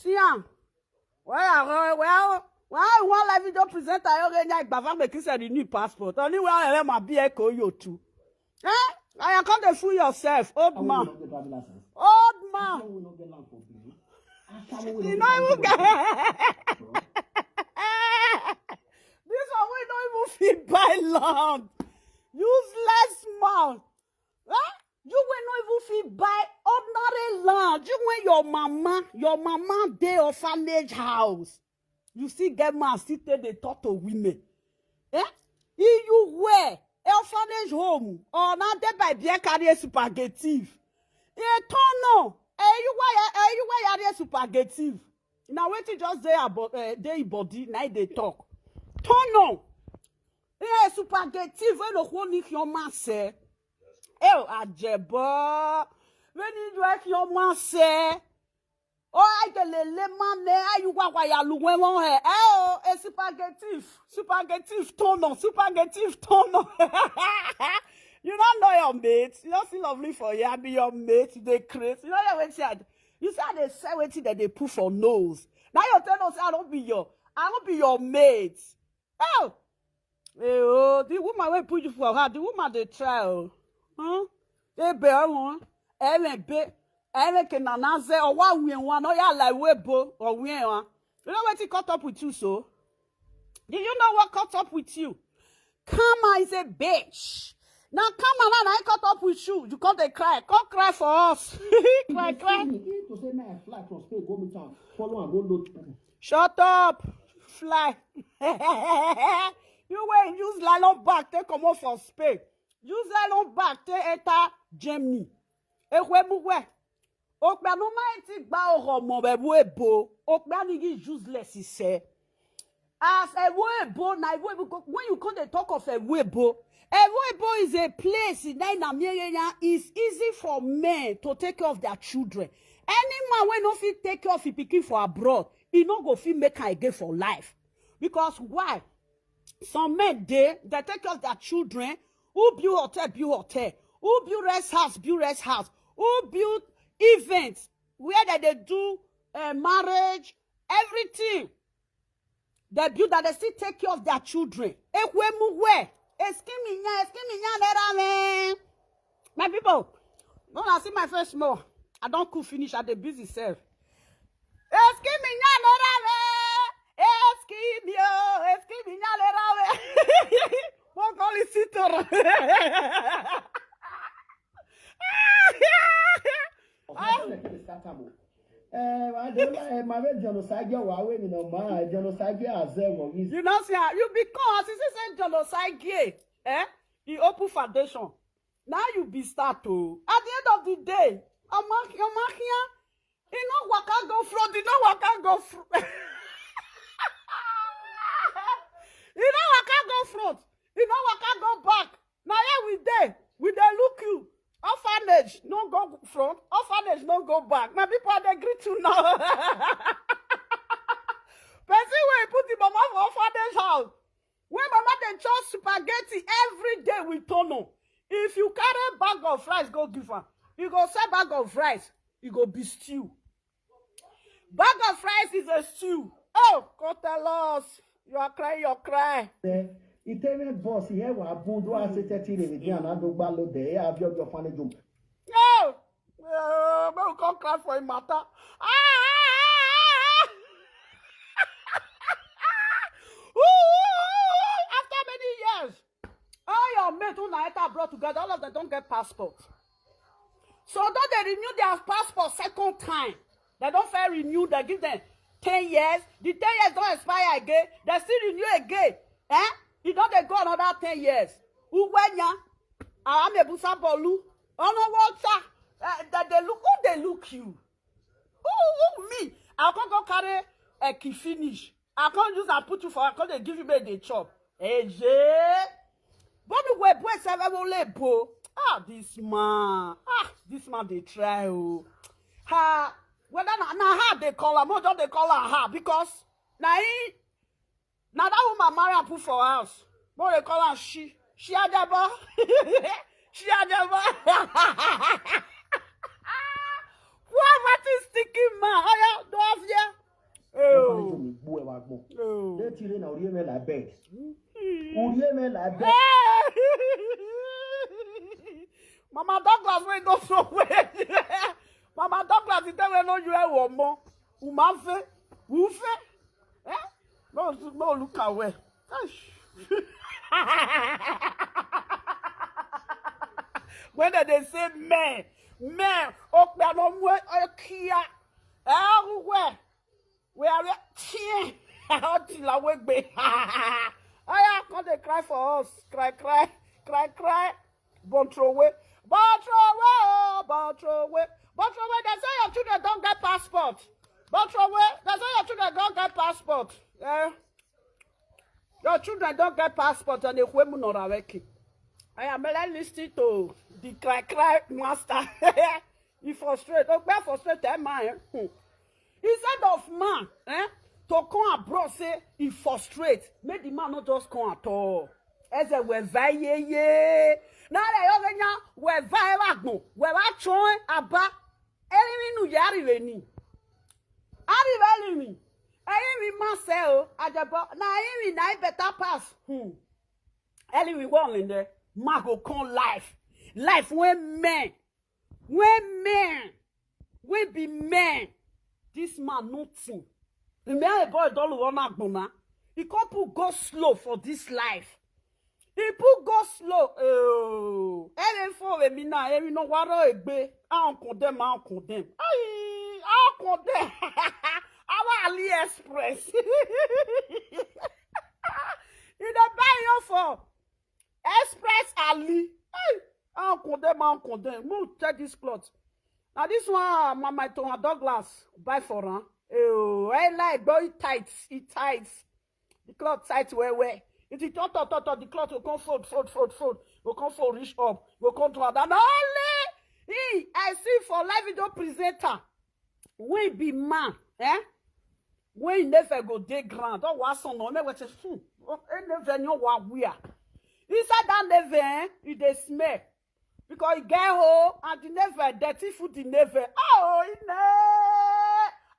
Tiens. Well, one live video presenter, I already bavang me kisa the new passport. Only when I let my Ajepkako you too. Eh? I can't fool yourself, old man. Old man. You know even get. This one we don't even fit buy land. Useless man. Huh? You will not even fit buy ordinary land. You when your mama dey orphanage house. You see get man still take the talk to women. Eh? If you wear orphanage home or not dey by bien carry spaghetti. Eh tono. You wear spaghetti. Now wait till just there about day body now they talk. Tono. Eh spaghetti when the whole your man say. Ajebo. When you like your man say. Oh, I get le man you wa ya lu wen won he. Oh, spaghetti tono. You don't know your mates. You don't see lovely for you. I be your mate. They crazy. You know what said? You said they say wetin that they put for nose. Now you tell us I don't be your mate. Oh, the woman will put you for her. The woman they try. Huh? They bear one. Ele ke nanaze or wa one no ya like webo or we one. You know what he caught up with you so? Do you know what caught up with you? Karma is a bitch. Now come on, I caught up with you. You can't cry. Come cry for us. Cry. Shut up. Fly. You wait, use nylon back, take come off for Spain. Use nylon back, take enter Germany. Okpa no mighty ba oromo be webo. Okpa ni useless he say. As a webo na when you come to talk of a webo is a place in Nigeria is easy for men to take care of their children. Any man when no fit take care of his pikin for abroad, he no go fit make her again for life. Because why? Some men they take care of their children. Who build hotel. Who build rest house. Who build events where they do marriage, everything. They build that they still take care of their children. My people, when I see my first more, I don't cook finish at the busy self. You know, see, you because it's a genocide gay. The open foundation. Now you be start to. At the end of the day, you know what can go front. You know what can go front. You know what can go front. You know what can go back. Now here we dey look you. Orphanage, no go front. Orphanage, no go back. My people are agree to now. Person where put the mama for orphanage house. When mama they chop spaghetti every day with tono. If you carry bag of rice, go give her. You go say bag of rice, you go be stew. Bag of rice is a stew. Oh, God tell us. You are crying. Italian boss here wa bundo aseteti le bi anado gba lo de e abi ojo fane jom. No. We come cry for him matter. After many years, all your mates who na brought together, all of them don't get passport. So don't they renew their passport second time? They don't fair renew, they give them 10 years. The 10 years don't expire again. They still renew again. You know they go another 10 years. Uwenya, Amebusa Bolu, that they look you. Who me? I can't go carry a key finish. I can't use and put you for. I can't give you the chop. But the way boy say bo. This man they try. Whether now how they call her, more don't they call her because now that woman marry and put for house. More they call her she Ajeba. She Ajeba. What is sticking man? Oh yeah, do have agbo. Oh. They tire na uriye me la bed. Uriye me la bed. Mama Douglas we go so well. Mama Douglas ite we no you e wo mo. Umafe, ufe. Eh? No look away. When they say man, okpe no mo kia. We are here. Until I wake be. I can't they cry for us. Cry. Bontrowe. They say your children don't get passport. Bontrowe. They say your children don't get passport. Your children don't get passport and they will not awake. I am listening to the cry master. He frustrated. Oh, where frustrated man? Instead of man, to come abroad say he frustrate, make the man not just come at all. As a we vaye. Now they ogenya we vaye wagbo. We wa chon aba. Elimi nu yari veni. Ari velimi. Elimi man say o Ajepkako. Na elimi na better pass. Elimi one in there. Man go come life. Life when men. We be men. This man nothing. The man boy don't want to. He can't put go slow for this life. He put go slow. Oh, every for me now. Every no water egbe. I condemn. I condemn. Our AliExpress. You don't buy your for Express Ali. I condemn. Move check this cloth. Now this one, Mama Douglas buy for her. Oh, I like boy tights. It tights. The cloth tight where. If you talk, the cloth will come fold. Will come fold, reach up. Will come to that. And only I see for live video presenter. We be man, we never go day ground. Oh, what's on? Never say, never know what we are. He said that never, it they smell. Because he get home and he never dirty food he never. Oh, he ne.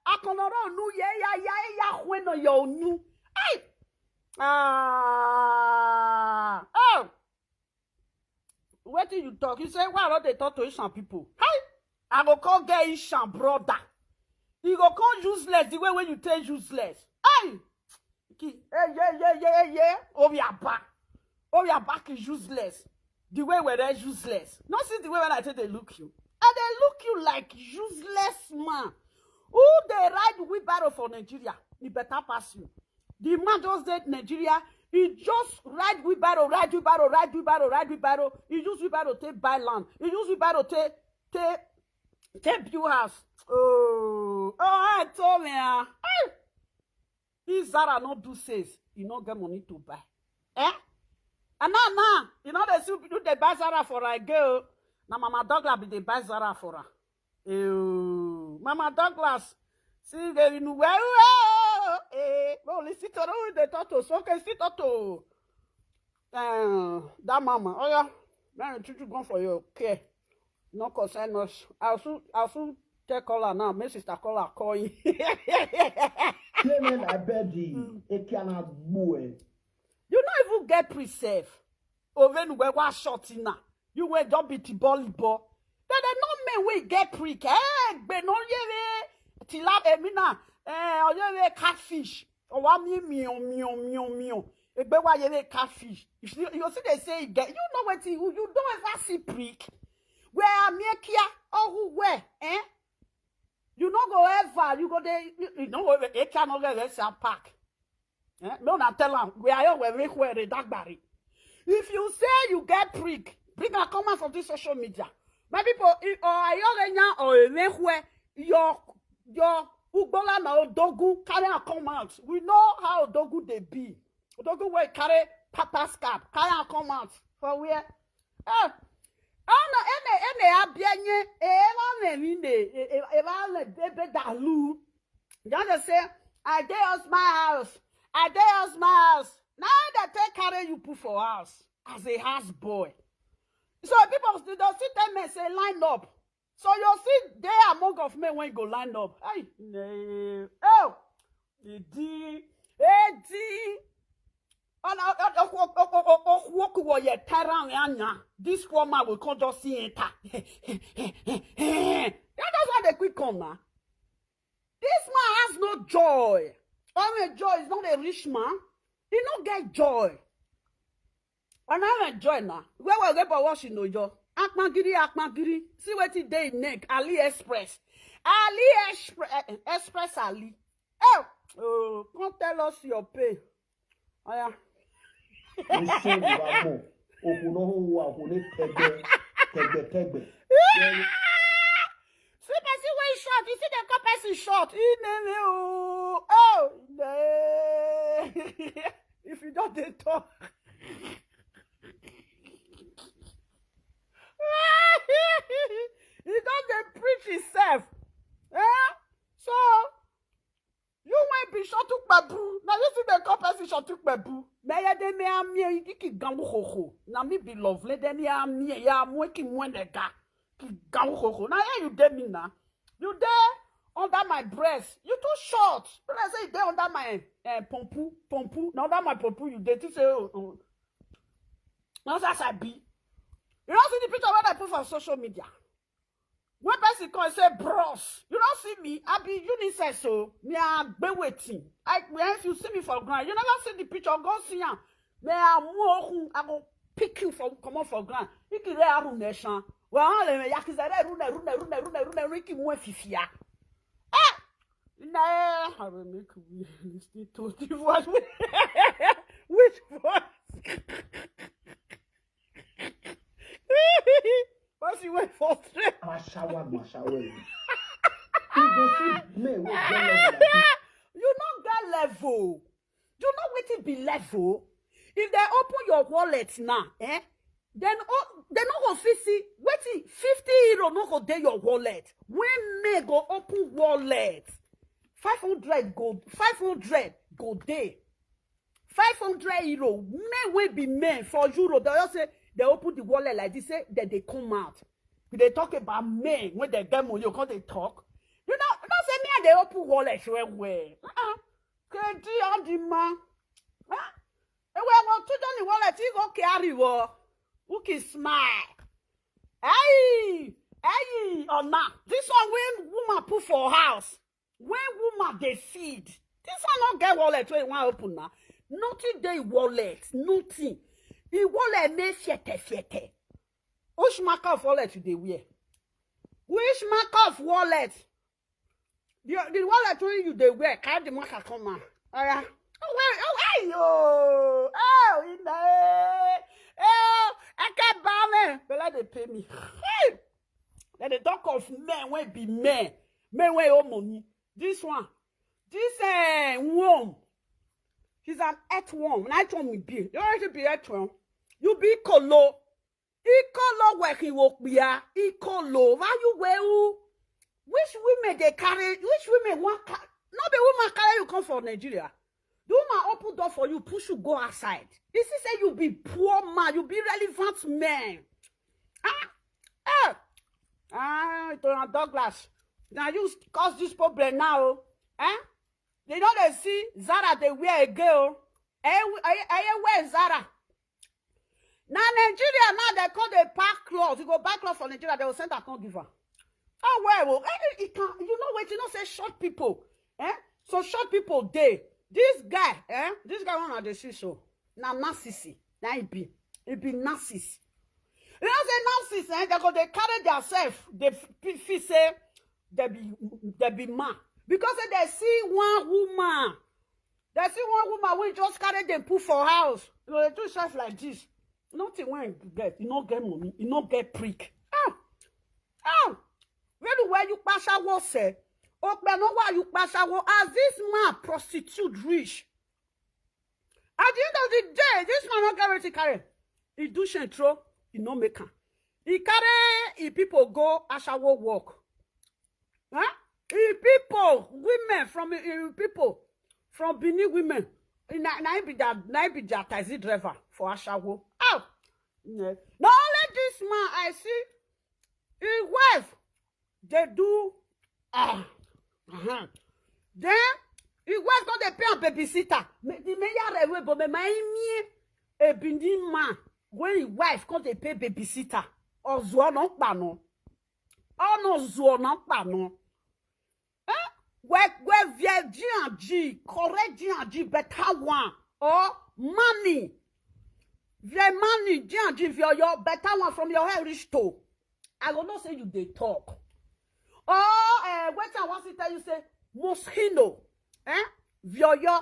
I can't know ya when you knew. Hey. Oh. What did you talk? You say, why don't they talk to Ishan people? Hey. I go call get Ishan brother. He go call useless the way when you tell useless. Hey. Yeah. Oh, we are back is useless. The way where they're useless. Not see the way when I say they look you. And they look you like useless man. Who they ride wheelbarrow for Nigeria? He better pass you. The man just did Nigeria. He just ride wheelbarrow. He use wheelbarrow to buy land. He use wheelbarrow to build house. Oh, I told me. If Zara not do says, he not get money to buy. And now, you know they buy Zara for a girl. Now Mama Douglas be they buy Zara for her. Ew. Mama Douglas, see they know well. Well, listen to the toto. So okay, sit to that mama. Oh yeah, man, you go for your care. No concern us. I'll soon take caller now. My sister caller call you. Clement, I bet you, it cannot move. You not even get pre-save. Or when we were shot in now. You were don't be volleyball. Then they no men we get prick. But no ye tilap emina. Or ye catfish. Or one meow. But why ye catfish? You see they say get. You know what you don't ever see prick. Where me kia or who where? You not go ever. You go there. You know it cannot get a pack. No, not tell them. We are here where the dark barry. If you say you get prick, bring a comment from this social media. My people, or where your Ugola na Odogu carry a comment. We know how Odogu they be. Odogu will carry Papa's cap, carry a comment for where. Just say, I dare us my house. Now that they carry you put for house as a house boy. So people still don't see them and say line up. So you see there among of men when you go line up. Hey, no. Oh, the wo ye terran yanya. This woman will come just see enter. That's why they quick come now. This man has no joy. Only joy is not a rich man. He don't get joy. And I enjoy now. Where we get what you know, yo. Akmagiri. See what it day neck. AliExpress. Express Ali. Oh, come tell us your pay. Oh, yeah. See person way short. You see the person short. If you don't they talk. He don't they preach himself. So you might be short to babu. Now you see the person short to babu. May I de me am me ki gamu ho. Now me be lovely. Then ya me ya am working when the guy. Now you dare me now. You dare under my breast. You too short. When I say you dare under my pompu. Now under my pompu you dare to say now that's I be. You don't see the picture when I put on social media. When person come and say bros, you don't see me. I be unisex so me I be waiting. If you see me for ground, you never see the picture. Go see him. Me I go pick you from come on for ground. You can read out nation. Well, me yakizare rune Ricky mwe fifia. Nah, I will make we listen to the voice. Which voice? What's he wait for? Mashawa. You not that level. You know what it be level? If they open your wallet now, then they not go see waiting 50 euro no go dey your wallet. When me go open wallet, 500 go dey. 500 euro. Me will be men for euro. They just say they open the wallet like this, say that they come out. They talk about men when they get money, because they talk. You know, don't say me and they open wallet where. Crazy on the man. And we want to do the wallet, you go carry wo. Who can smile? Hey, or not. This one when woman put for house. When woman they feed. This one not get wallet when you want open now. Nothing they wallet, nothing. The wallet may fiete. Which mark of wallet they wear? Which mark of wallet? The wallet when you they wear, carry the marker come on. Oh, I can't buy me. But let they pay me. Let they talk of men when be men. Men when owe money. This one. This worm. He's an earthworm. An earthworm will be. You already be earthworm. You be colo. Icolo where he walk be a. Icolo. Why you wear? Which women they carry? Which women want? Not the woman carry you come from Nigeria. The woman open door for you, push you go outside. This is say you be poor man, you be relevant man. Douglas. Now you cause this problem now. They know they see Zara they wear a girl. I wear Zara. Now Nigeria now they call the pack clothes. You go buy clothes for Nigeria, they will send a can't give her. Oh well, it can you know what you know say short people. So short people they. This guy, this guy one of the see so. Now narcissist. Now it be narcissist. You know say narcissist, they carry themselves, they feel say they be man. Because they see one woman. They see one woman we just carry them put for house. You know, they do stuff like this. Nothing when you get, you not get money, you not get prick. Really where you pass a war say. Oh, but no why you pass a war as this man prostitute rich. At the end of the day, this man not get ready to carry. He do shentro, he no make am. He carry, he people go ashawo work. He people, women from people from Benin women. Now be that taxi driver for ashawo. Now only this man I see, his wife, they do Then his wife got the pay a babysitter. The mayor but my a bindi man when his wife come to pay babysitter, or zuo no pano. Oh no, zuo no pano. Where G, correct G, better one. Or money. Via money, G, your better one from your hair rich to. I will not say you they talk. Oh, what I want to tell you, say, Moschino. Via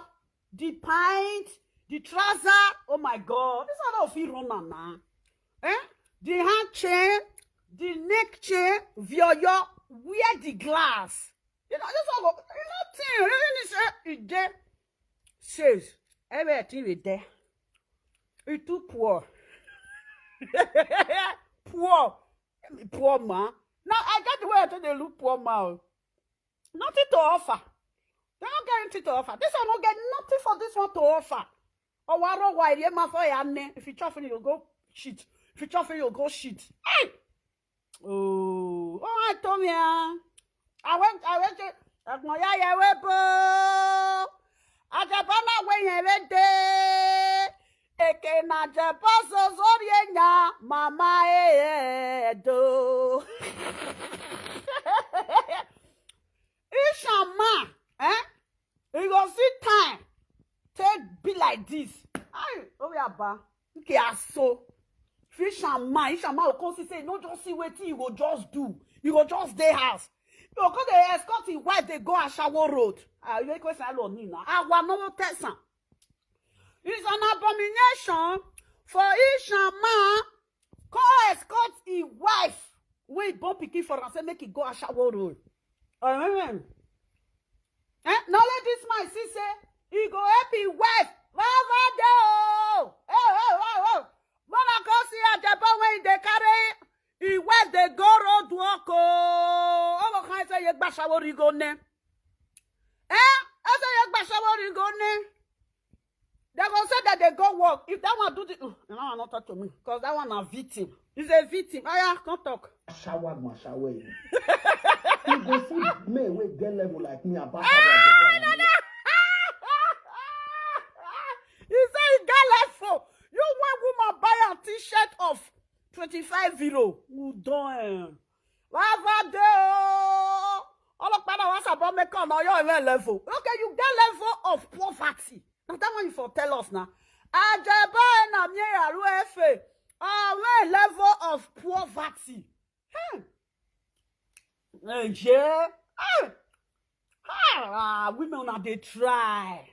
the pint, the trouser. Oh my God. This is not feel wrong now. The hand chain, the neck chain, via wear the glass. You know, this one, nothing. It says, everything is there. It's too poor. Poor man. Now, I got the way I tell they look poor man. Nothing to offer. They don't get anything to offer. This one don't get nothing for this one to offer. Oh, why? If you chuffing, you'll go shit. If you chuffing, you'll go shit. Hey! Oh, I told me, I went to Ajepkako when you went there. Eke na Ajepkako zorienya mama do. Ishama, you go see time. Take be like this. Aye, oh yeah, ba. Okay, so. Ishama will come say, no, just see what you go just do. You go just stay house. You go they escort his wife, they go a shower road. You make question alone, Nina. I want no person. It's an abomination for Ishama come escort his wife. Wait, born Pikin for and say make it go a shower road. Amen. Now let this man see say he go help his wife. Oh. Mona go see Ajepkako when they carry his wife they go road walk. Oh, can say you gba shower go ne? I say you gba shower go ne? They go say that they go work. If that one do the, no one not talk to me because that one a victim. He's a victim. Oh yeah, come talk. Shower. You go see me with get level like me about. He say he got level. You want woman buy a t-shirt of 25 euro. Who don't? All of that was about make on your level. Okay, you get level of poverty. Now that one you for tell us now. Ajepkako na mi aruefe. Level of poverty. Yeah. Women now they try.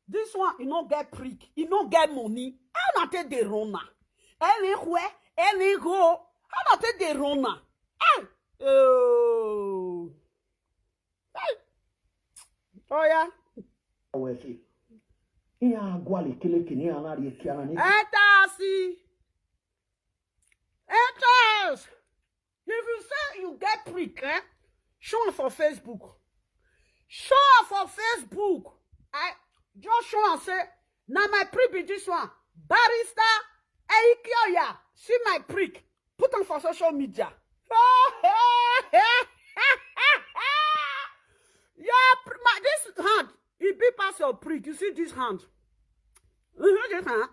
This one, you don't get prick, you don't get money. How not take the runner? Any go. How not take the runner? Oh yeah. Enters. If you say you get prick, show it for Facebook. Show it for Facebook. Just show and say, now my prick be this one. Barrister, Eikioya, see my prick. Put on for social media. This hand, it be past your prick. You see this hand? This hand?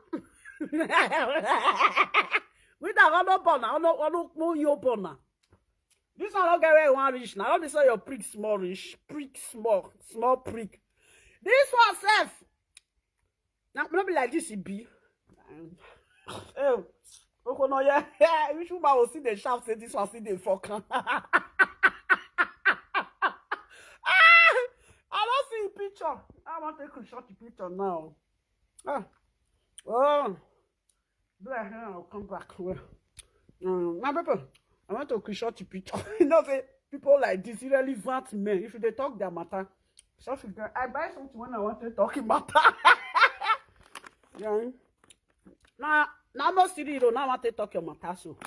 With that, no bonner, no your bonner. This one don't get where you want rich now. Don't be say your prick small rich, prick small prick. This one self. Now not be like this, it be. Oh, no, yeah. We should will see the shaft say this one see the fuck. I don't see a picture. I want to take a shot the picture now. Oh, I'll come back. Now, people, I want to shot the picture. You know, say people like this irrelevant men. If they talk their matter, so I buy something when I want to talk matter. Yeah. Now no 3 euro. Now I want to talk your matter. So,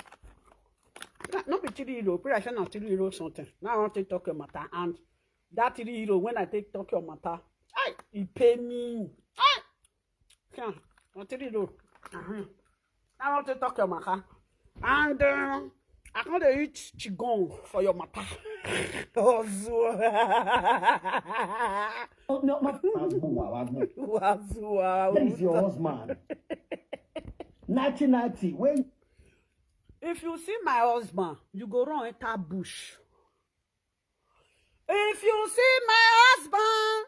not be 3 euro. Pretty sure not 3 euro something. Now I want to talk your matter, and that 3 euro when I take talk your matter, he pay me. Yeah, 3 euro. Now I want to talk your matter, and I can't eat qigong for your matter. Wazua. No. Wazua. Where is your husband? 1990. When If you see my husband, you go run enter bush. If you see my husband,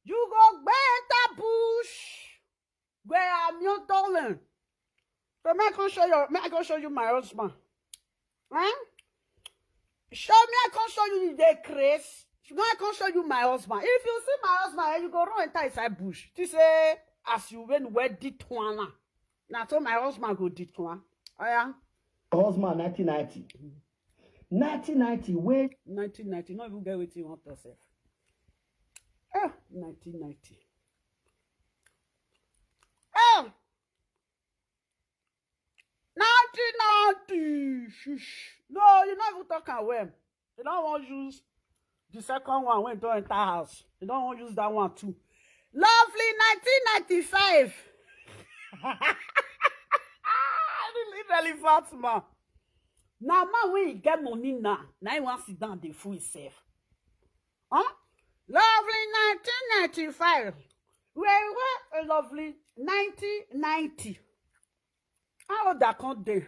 you go enter bush. Where I'm your darling. So I can show you my husband. Huh? Show me, I can show you the grace. I can show you my husband. If you see my husband, you go run enter inside bush. To say, as you went where did one. Now so my husband go did one. Oh yeah. husband 1990. 1990 when 1990, not even get what you want yourself. 1990. Oh, 1990. Shush. No, you're not even talking well. You don't want to use the second one when you enter house. You don't want to use that one too. Lovely 1995. Really fast man. Now man when he get money now he want to sit down the fool himself. Huh? Lovely 1995. Well, a lovely 1990. How old that can't do?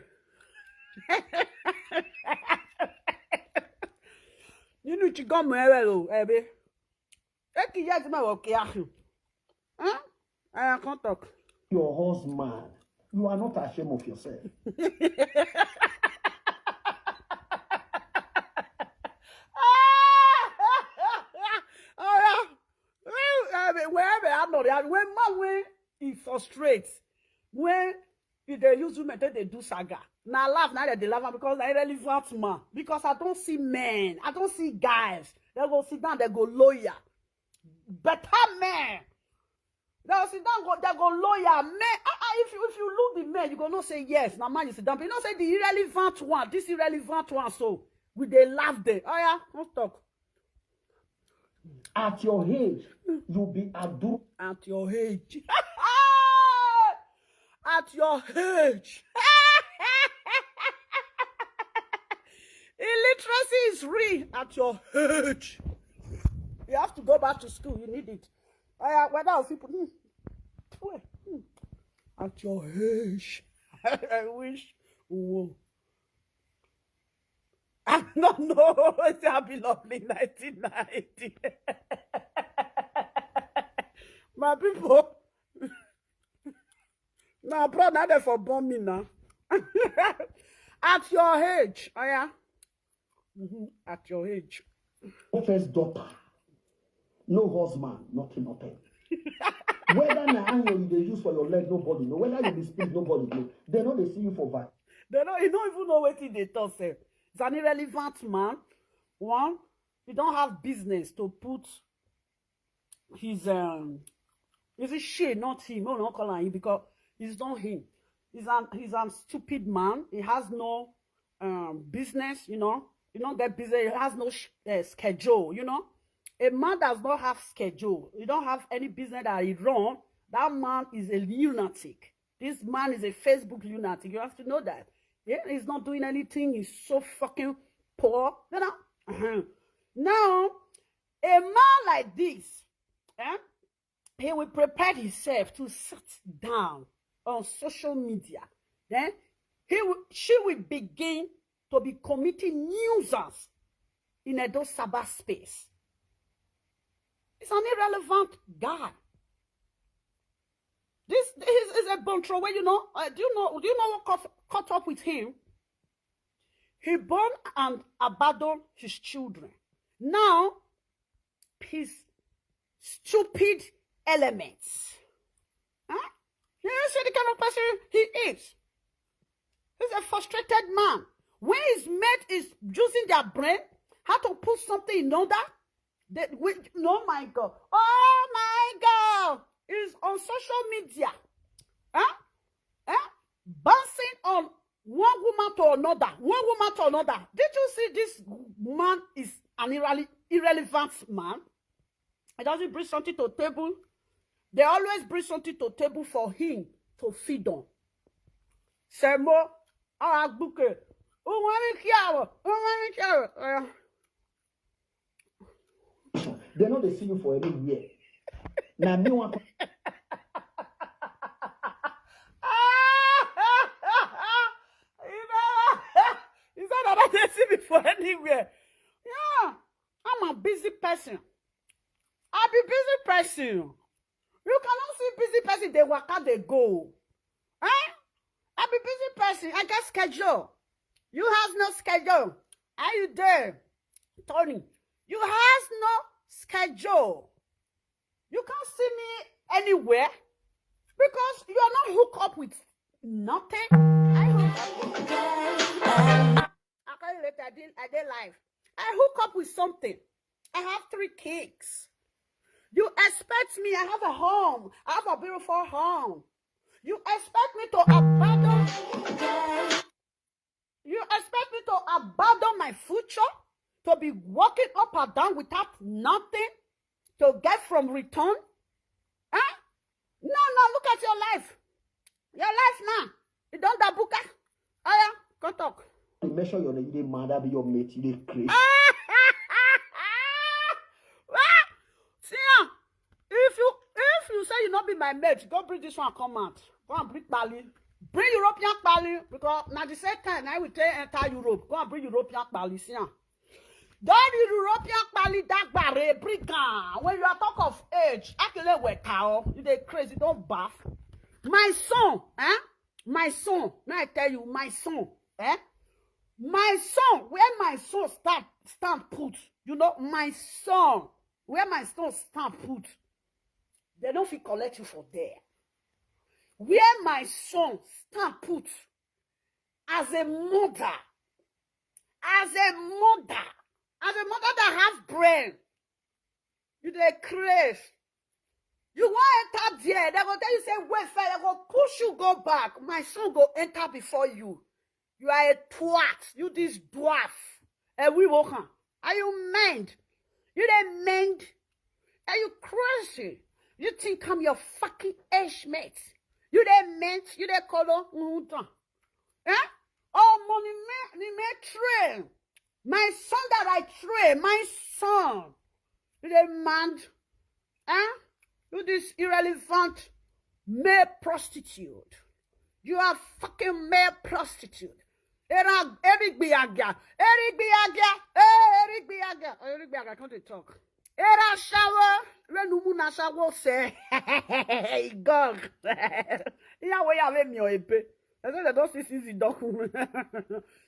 You know you go well, Abby. Eki yet my work here. Huh? I can't talk. your husband, you are not ashamed of yourself. When man he frustrates, when they use women, they do saga. Now laugh, now they laugh because I relevant man. Because I don't see men, I don't see guys. They go sit down, they go lawyer. Better men. They go sit down, they go lawyer. Men, if you look the men, you go not say yes. Now man, you sit down, but you don't say the irrelevant one. This irrelevant one. So we they laugh there. Oh yeah, let's talk. At your age, you'll be ado. At your age. At your age. Illiteracy is real at your age. You have to go back to school. You need it. Whether people at your age. I wish. Whoa. I don't know. It's happy lovely 1990. My people. Now, bro, now they for bomb me now. At your age. Oh, yeah. At your age. No first daughter. No husband. Nothing. Whether na angle you use for your leg, nobody know. Whether you be speak, nobody know. They know they see you for that. They don't even know what they talk say. It's an irrelevant man. One, he don't have business to put his it's a shit, not him. I don't call him because it's not him. He's a stupid man. He has no business, you know. He don't get business. He has no schedule, you know. A man does not have schedule. He don't have any business that he run. That man is a lunatic. This man is a Facebook lunatic. You have to know that. Yeah, he's not doing anything. He's so fucking poor. You know? Now, a man like this, he will prepare himself to sit down on social media. Then she will begin to be committing nuisance in a cyber space. It's an irrelevant guy. This is a bunch way, you know. Do you know what caught up with him? He born and abandoned his children. Now, his stupid elements. Huh? You see the kind of person he is. He's a frustrated man. When his mate is using their brain, how to put something in order, oh my God. Oh my God. Is on social media, bouncing on one woman to another. Did you see this man is an irrelevant man? He doesn't bring something to the table. They always bring something to the table for him to feed on. Semo, They know they see you for anywhere. Now me want He said that they see me for anywhere. Yeah, I'm a busy person. I be busy person. You cannot see busy person, they work out, they go. Eh? I be busy person. I get schedule. You have no schedule. Are you there? Tony, you have no schedule. You can't see me anywhere because you are not hooked up with nothing. I hook up. I'll call you later. I did live. I hook up with something. I have 3 kids. You expect me? I have a home. I have a beautiful home. You expect me to abandon? You expect me to abandon my future? To be walking up and down without nothing to get from return? Huh? No, look at your life. Your life now. You don't da buka. Oh yeah, go talk. to make sure your mother be your mate, you dey crazy. See, if you say you not be my mate, go bring this one come out. Go and bring Bali. Bring European Bali because now the same time I will take enter Europe. Go and bring European Bali. See, don't European Bali that barre bring. When you are talk of age, actually we cow. You dey crazy. Don't bath. My son, my son. May I tell you, my son, my son. Where my son stand put. You know, my son. Where my son stand put. They don't feel collect you for there. Where my son stand put as a mother that have brain, you dey crave. You want to enter there, they go tell you say wait first, they go push you go back. My son go enter before you. You are a twat. You this dwarf. And we walk on. Are you mad? You dey mad? Are you crazy? You think I'm your fucking age mate? You dey mad? You dey color? Oh, money me train. My son that I train, my son. You dey mad? You this irrelevant male prostitute. You are fucking male prostitute. Eric Biaga, come to talk. Era shower, renumuna shower say, God. Yeah, we have me or a pay. I said that don't see the document.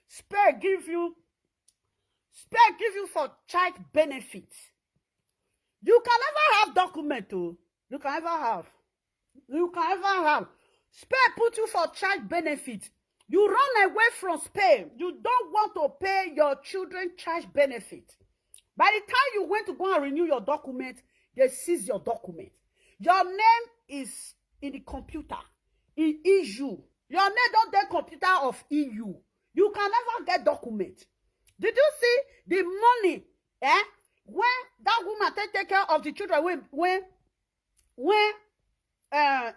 Spare give you for child benefits. You can never have document, oh. You can ever have. Spare put you for child benefit. You run away from spare. You don't want to pay your children child benefit. By the time you went to go and renew your document, they seize your document. Your name is in the computer, in EU. Your name don't get computer of EU. You can never get document. Did you see the money? When that woman take care of the children, when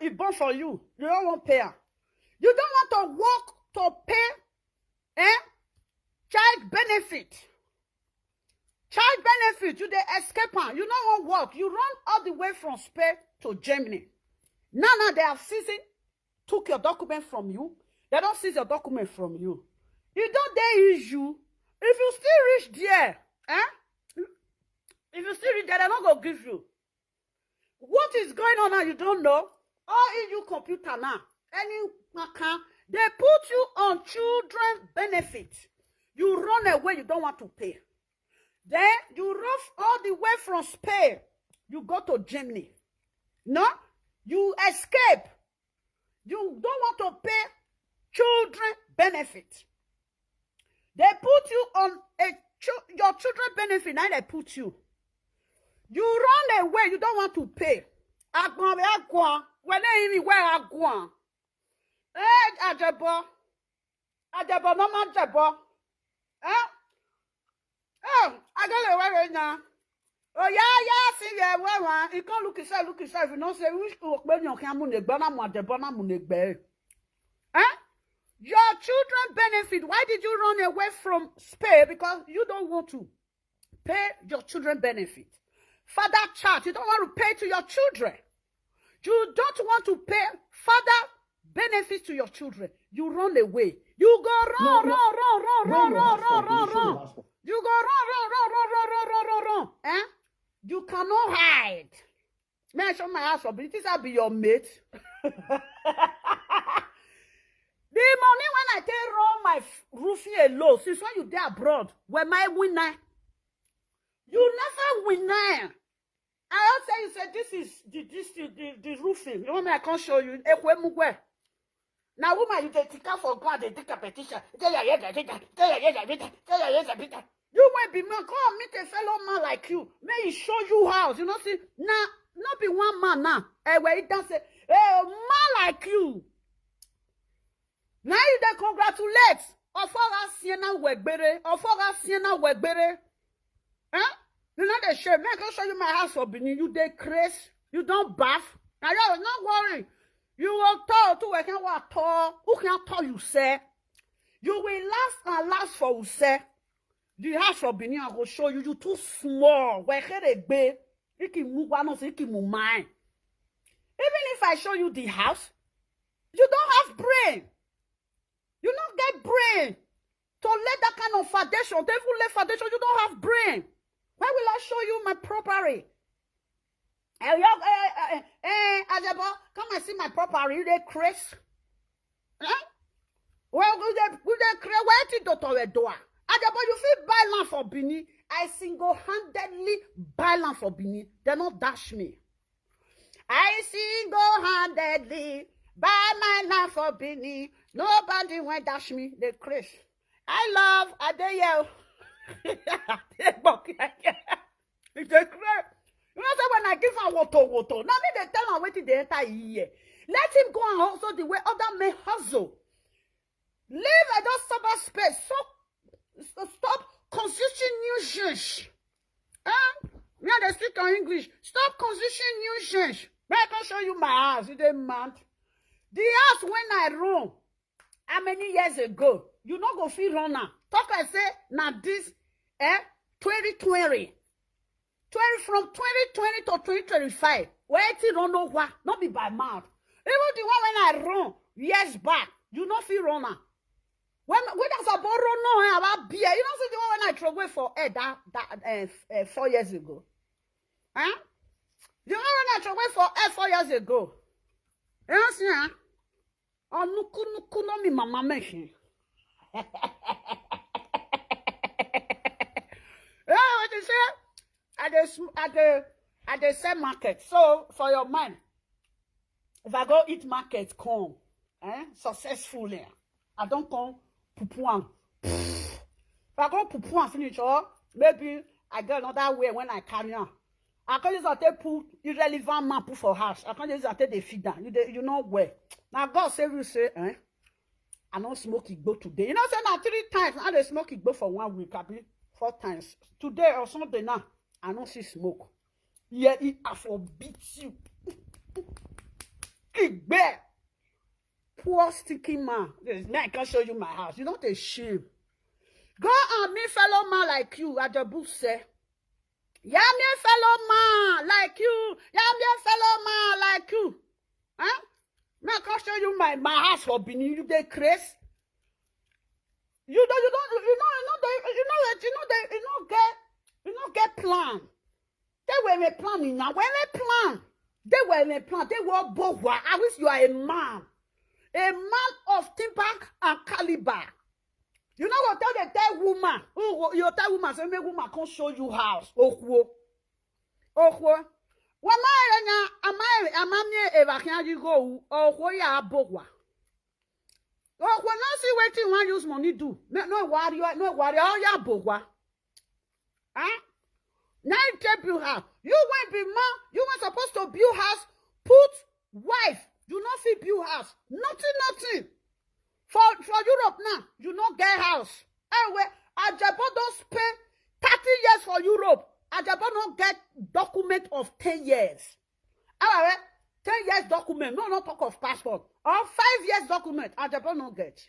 it born for you, you don't want pay her. You don't want to work to pay child benefit. Child benefit, you dey escape her. You don't want work. You run all the way from Spain to Germany. Now they have took your document from you. They don't seize your document from you. You don't dare issue. If you still reach there, if you still reach there, they're not going to give you. What is going on now, you don't know? All EU computer now. They put you on children benefit. You run away, you don't want to pay. Then you rough all the way from Spain. You go to Germany. No? You escape. You don't want to pay children benefit. They put you on your children benefit. Now they put you. You run away. You don't want to pay. When they anywhere I go. Ajebo, no man Ajebo. Oh, I got a way now. Oh, yeah, see, yeah, well, you can't look yourself, you know, say, which when you can moon a banana, the banana moon a bear. Your children benefit. Why did you run away from pay? Because you don't want to pay your children benefit. Father child, you don't want to pay to your children. You don't want to pay father benefits to your children. You run away. You go run. You go run. Eh? You cannot hide. May I show my house for this? I'll be your mate. The money when I take run my roofie alone, since when you there abroad, where my winner? You never winner. I also say you said this is the roofing. You want me? I can't show you. Now, woman, you take her for God, they take a petition. You won't be man. Come and meet a fellow man like you. May he show you house. You know, see, now, not be one man now. Where he does say, a man like you. Now you dey congratulate. Ofora siena wegbere. Ofora siena wegbere. Huh? You know the shame. Make I show you my house for Benin. You dey craze. You don't bath. Now you not worry. You will tell to work and what tall. Who can tell you say? You will last and last for who say. The house for Benin I will show you. You too small. Where can be? You can move one of you can move mine. Even if I show you the house, you don't have brain. You don't get brain to lay that kind of foundation. They will lay foundation. You don't have brain. Why will I show you my property? Ajebo, come and see my property. You dey crazy? Huh? Well, we dey crazy. Where did Doctor Edoa? Ajebo, you feel buy land for Benin? I single-handedly buy land for Benin. They not dash me. I single-handedly buy my land for Benin. Nobody went dash me. They crazy. I love Adeyel. It's a crap. You know, so when I give her water. Now me they tell her waiting the entire year. Let him go and hustle the way other men hustle. Leave at that summer space. Stop consisting nuisance. Now they speak on English. Stop consisting nuisance. But I can show you my house. You didn't mind. The house when I run, how many years ago? You not go feel run now. Talk I say, now this, 2020. From 2020 to 2025. Where it run over, not be by mouth. Even the one when I run years back, you not feel run now. When that's about run now, about beer. You don't see the one when I throw away for that 4 years ago. Huh? The one when I throw away for 4 years ago. You don't see, huh? Oh, nuku no mi mama mention. What you say? At the same market. So for your mind, if I go eat market, come, successfully. I don't come pupuan. If I go pupuan finish, or maybe I get another way when I carry on. I can't use to put irrelevant man put for house. I can't use to the feed down. You know where. Now God say you say, I don't smoke Igbo today. You know, say now 3 times. I dey smoke Igbo for 1 week. I be 4 times. Today or something now, I don't see smoke. Yeah, I forbid you. Igbe. Poor stinking man. I can show you my house. You don't shame. Go and meet fellow man like you. At the book say. Yeah, me a fellow man like you. Yeah, me a fellow man like you. Huh? Now I can show you my house for Benin. You dey crazy. You don't get plan. They were me planning now. When they plan, they were me plan. They were both. I wish you are a man of timber and caliber. You know what? Tell the dead woman. You tell woman, say, make woman can show you house. When am I ever can you go? Ya bogwa. When I see waiting, one use money do. No worry, all ya bogwa. Huh? Now you tell build house. You won't be man. You were supposed to build house. Put wife. You not fit build house. Nothing. For Europe now, you not get house. Anyway, Ajepkako don't spend 30 years for Europe. Ajepkako don't get document of 10 years. Anyway, 10 years document. No, not talk of passport. Or 5 years document. Ajepkako don't get.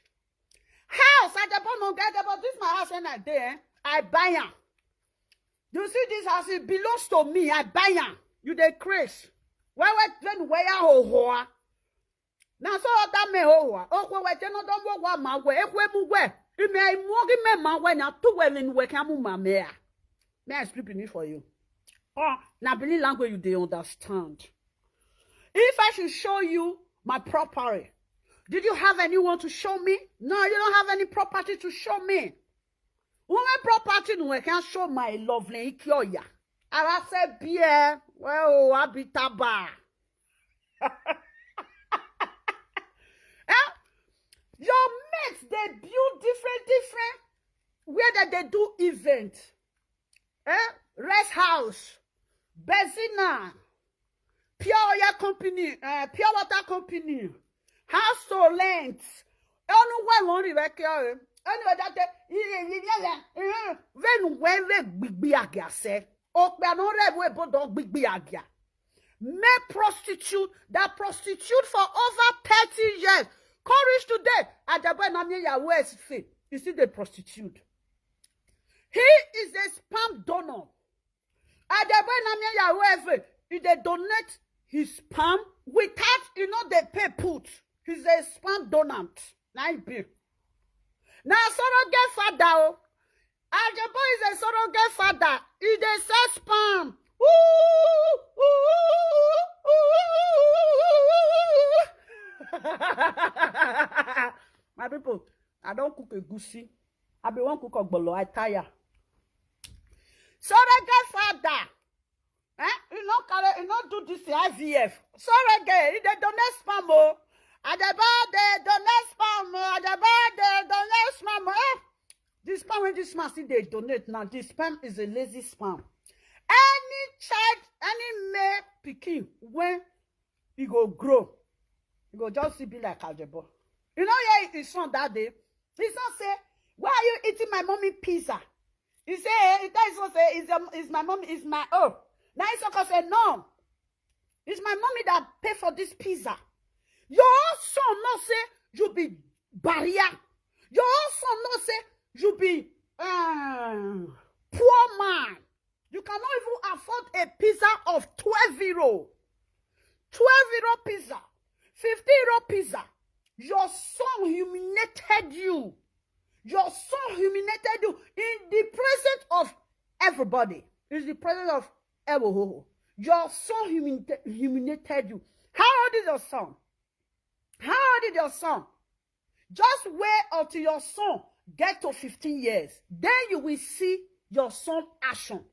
House, Ajepkako no get but this my house when I there. I buy am. You see this house, it belongs to me. I buy am. You dey craze. When where ho. Now so that me ho. Oh, we no don't go ma we. Ekwe mu we. Me me ma we na to we in we can mu ma me. May I speak it for you? Oh, now believe language you dey understand. If I should show you my property, did you have anyone to show me? No, you don't have any property to show me. Woman property no can show my lovely ikioya. I said, "Bien, well, abitaba." Your mates they build different where that they do event. Rest house, Bezina, pure air company, pure water company, house to rent. Only one record. Anyway, that when big agia say, oh, we are not able to big agia. May prostitute that prostitute for over 30 years. Courage today. Ajabo Namia West fit. You see the prostitute. He is a sperm donor. Ajabo Namia West if they donate his sperm without they pay put. He's a sperm donant. Now surrogate father. Ajabo is a surrogate father. He dey sell sperm. My people, I don't cook a goosey. I be one cook a bolo. I tire. Surrogate father. You not do this IVF. Surrogate, they donate sperm. They donate sperm. They donate sperm. This sperm when this man see they donate now. This sperm is a lazy sperm. Any child, any male Pikin when he go grow, he go just be like Ajepkako. You know, yeah, his son that day. His son say, "Why are you eating my mommy pizza?" He say, "His son say, is my mommy, is my oh." Now his son say, "No, it's my mommy that pay for this pizza." Your son not say you be barrier. Your son not say you be poor man. You cannot even afford a pizza of 12 euro. 12 euro pizza. 50 euro pizza. Your son humiliated you. Your son humiliated you in the presence of everybody. In the presence of everyone. Your son humiliated you. How old is your son? How old is your son? Just wait until your son get to 15 years. Then you will see your son action.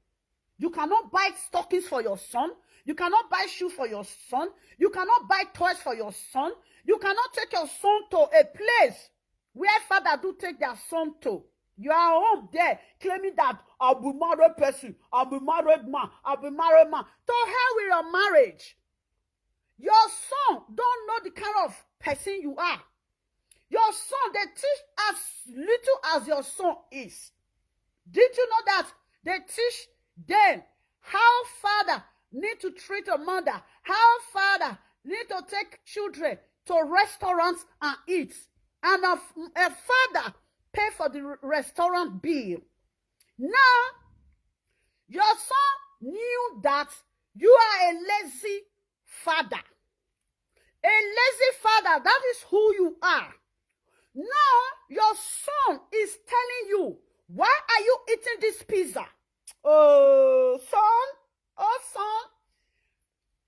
You cannot buy stockings for your son. You cannot buy shoes for your son. You cannot buy toys for your son. You cannot take your son to a place where father do take their son to. You are home there claiming that I'll be married person, I'll be married man, I'll be married man. To hell with your marriage. Your son don't know the kind of person you are. Your son, they teach as little as your son is. Did you know that they teach them how father need to treat a mother, how father need to take children to restaurants and eat, and a father pay for the restaurant bill. Now, your son knew that you are a lazy father. A lazy father, that is who you are. Now, your son is telling you, why are you eating this pizza? Oh, son,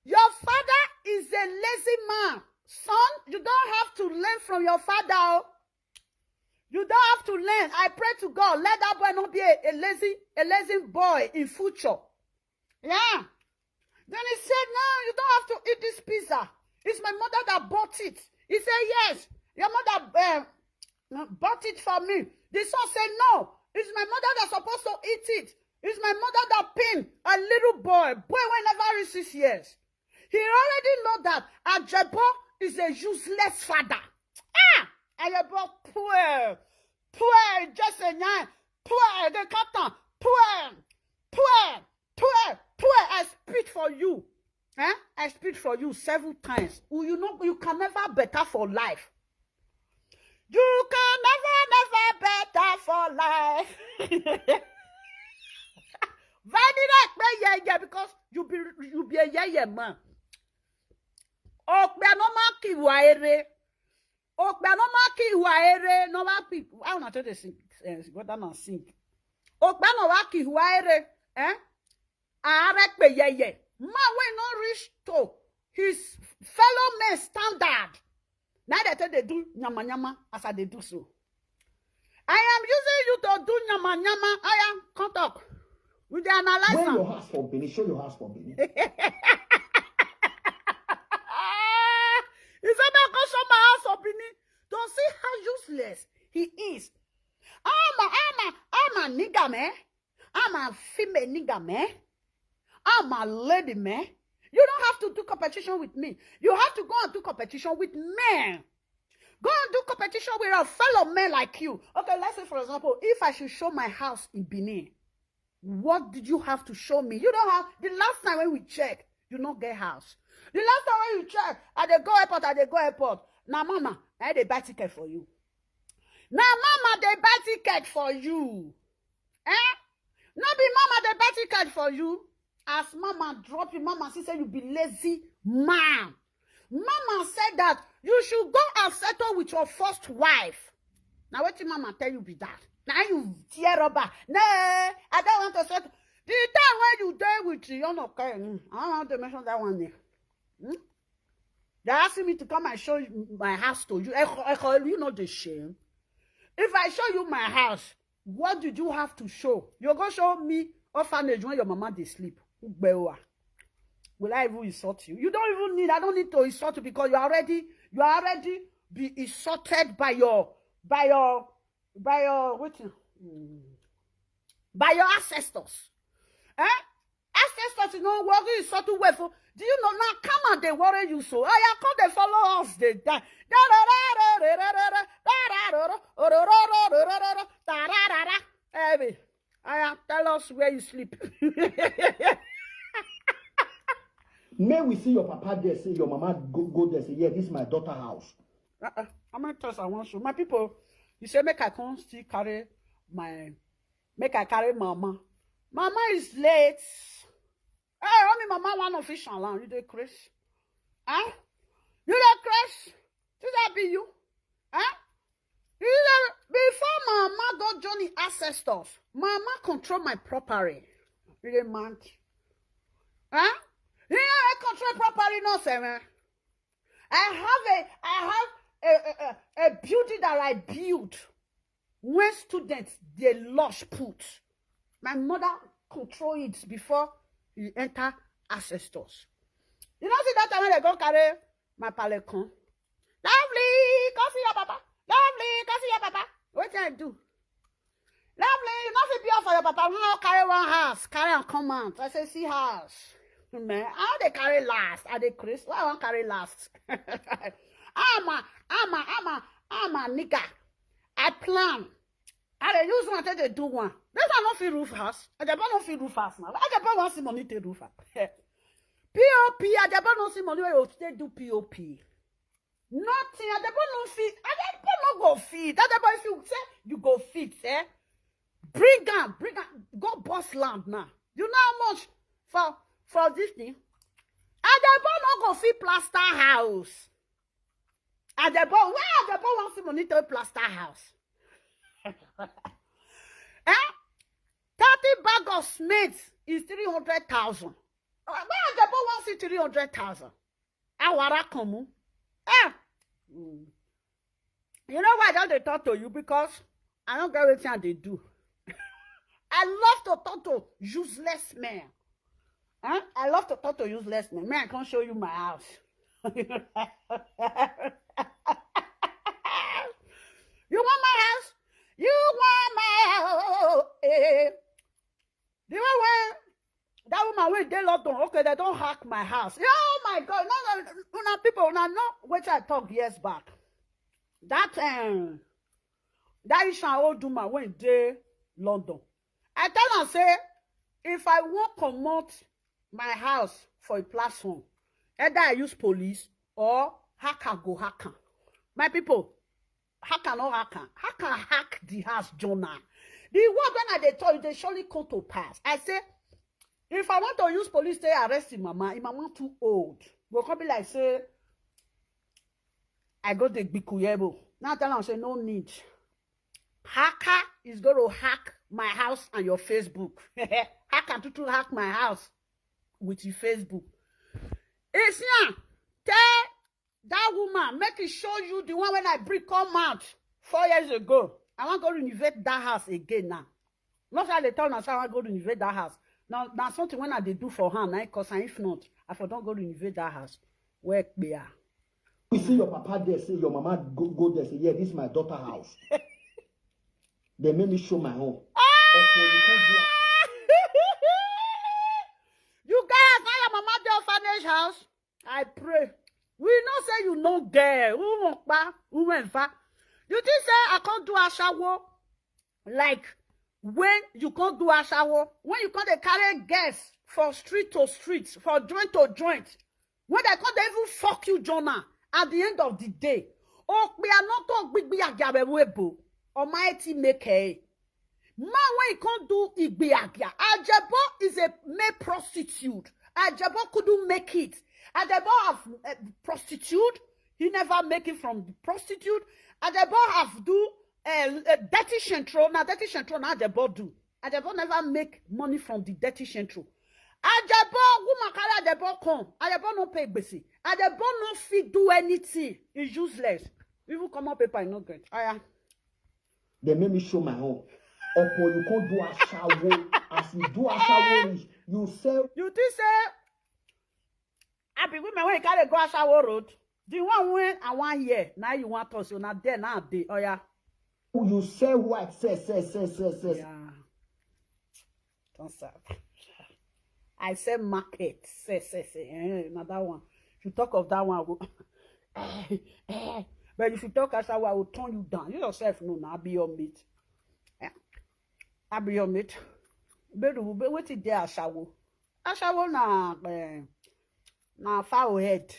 your father is a lazy man. Son, you don't have to learn from your father. You don't have to learn. I pray to God, let that boy not be a lazy boy in future. Yeah. Then he said, no, you don't have to eat this pizza. It's my mother that bought it. He said, yes, your mother bought it for me. The son said, no, it's my mother that's supposed to eat it. It's my mother that pinned a little boy when never reached 6 years. He already know that Ajepkako is a useless father. Ajepkako, poor, just a nine, poor, the captain, poor. I speak for you. I speak for you several times. You know, you can never better for life. You can never better for life. Very like yeah, because you be a yeah man. Okbe no maki waere. Okbe no maki waere no maki. I want to sing. What am I sing? Okbe no maki waere. Arek be yeah. Man we not reach to his fellow men standard. Now they do nyama nyama as they do so. I am using you to do nyama nyama. I am contact. We dey analyze. Where your house for Benin? Show your house for Benin. It's about to show my house for Benin. Don't see how useless he is. I'm a nigga man. I'm a female nigga man. I'm a lady man. You don't have to do competition with me. You have to go and do competition with men. Go and do competition with a fellow men like you. Okay, let's say, for example, if I should show my house in Benin, what did you have to show me? You don't have. The last time when we check, you don't get house. The last time when you check, I dey go airport. Now, mama, I dey buy ticket for you. Now, mama, they buy ticket for you. No be mama, they buy ticket for you. As mama drop you, mama she said you be lazy man. Mama said that you should go and settle with your first wife. Now what did mama tell you be that? Now you tear rubber. No, I don't want to settle. The time when you there with you, you're not okay. I don't want to mention that one there. They're asking me to come and show you my house to you. You know the shame. If I show you my house, what did you have to show? You're going to show me orphanage when your mama they sleep. Will I even insult you? You don't even need. I don't need to insult you because you already be insulted by your ancestors. Ancestors, you know what is insult to wait for. Do you know now? Come and they worry you so. I come they follow us. They die. Tell us where you sleep. May we see your papa there, say your mama go there, say, yeah, this is my daughter's house. How many times I want to? My people, you say, make I come still carry make I carry mama. Mama is late. Hey, only mama one official land. You dey crash? Huh? You dey crash? Should that be you? Huh? Before mama go join the ancestors, mama control my property. You dey mad? Huh? You know I control property, no sir, man. I have a building that I built when students they lush put. My mother control it before you enter ancestors. You know see that time when they go carry my palecon. Lovely, come see your papa. Lovely, come see your papa. What can I do? Lovely, nothing be for your papa. We don't carry one house, carry and come out. I say see house. Man, how they carry last? Are they Chris? Why I want carry last? I'm a nigga. I plan. I dey use one to do one. This one not feel roof house. I just not feel roof house now. I just want some money to roof house. POP. I just not see money where you stay do POP. Nothing. I just not fit. I just not go fit. I just if you say you go fit, bring them. Go boss land now. You know how much for this thing? I just not go fit plaster house. Where the boy wants the money to plaster house? 30 bag of cement is 300,000. Where the boy wants it 300,000? Awara komu. You know why I don't talk to you? Because I don't get everything they do. I love to talk to useless men. I love to talk to useless men. Man, I can't show you my house. You want my house? You want my house? The one when that woman will they love them. Okay, they don't hack my house. Oh my God! No, people, no. What I talk years back. That Ishan old woman went there London. I tell her say, if I won't promote my house for a platform, either I use police or hacker go hacker. My people, hack and not hack. How can hack the house, Jonah? The word when they tell you, they surely come to pass. I say, if I want to use police to arrest him, mama too old. We'll come be like, say, I got the Bikuyebo. Now tell them, say, no need. Hacker is going to hack my house and your Facebook. Hacker to hack my house with your Facebook. It's now, tell that woman, make it show you the one when I bring come out 4 years ago. I want to go renovate that house again now. Not how they tell us I want to go renovate that house. Now something when I they do for her, because if not, I for don't go renovate that house. Where we are. You see your papa there, say your mama go there, say, yeah, this is my daughter's house. They made me show my home. You guys, now your mama the orphanage house. I pray. We not say you no there. You think say I can't do a shower? Like when you can't do a shower, when you can't carry guests from street to street, from joint to joint, when they can't even fuck you, Jonah, at the end of the day. Oh, we are not talking big webo. Almighty make a man when you can't do Igbiagia. Ajebo is a male prostitute. Ajebo couldn't make it. Ajebo have prostitute. He never make it from the prostitute. Ajebo have do dirty shentro. Now dirty shentro now Ajebo do. Ajebo never make money from the dirty shentro. Ajebo woman carry Ajebo come. Ajebo no pay gbese. Ajebo no fit do anything. It's useless. Even come up paper, no good. They made me show my home. Or you can't do a shower. As you do a shower, you sell. You think say, I be women when you carry go a shower road. The one when I 1 year, now you want us, you're not there now. Oh yeah. You sell what? Say. Yeah. Don't stop. I say market. Say. Another one. If you talk of that one, but if you talk as I will turn you down. You yourself know now. I'll be your mate. I'll be your mate. But what is there? Ashawo na foul head.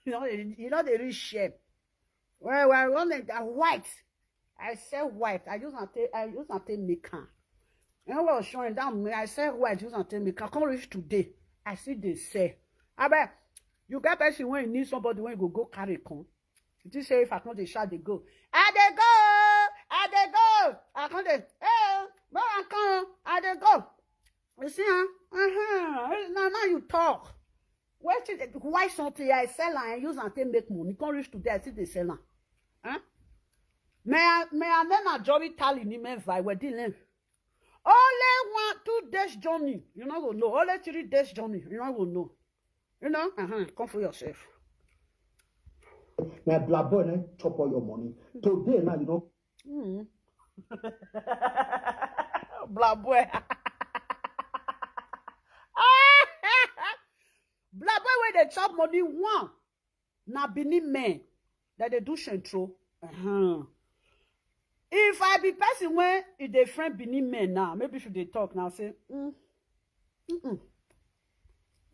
You know the rich shape. Well, running white. I said white. I use not take Mikan. You know what I was showing down me? I said white. Use not take Mikan. Come reach today. I see they say. I bet you get person when you need somebody when you go carry con. You say if I can't shout, they go. I they go. I can't. But I can't. I they go. You see, Now you talk. Why something I sell and use and make money? Can't reach today. I see they sell. Huh? May I then a jolly tally ni men vibe we dealing. Only 1-2 days journey. You not gonna know. Only 3 days journey. You not gonna know. You know? Come for yourself. Now, black boy, chop all your money. Today, now, you know. Black boy. Black boy, where they chop money, one. Now, Benin men, that they do shentro. If I be person when if they friend Benin men now, maybe if they talk now, say,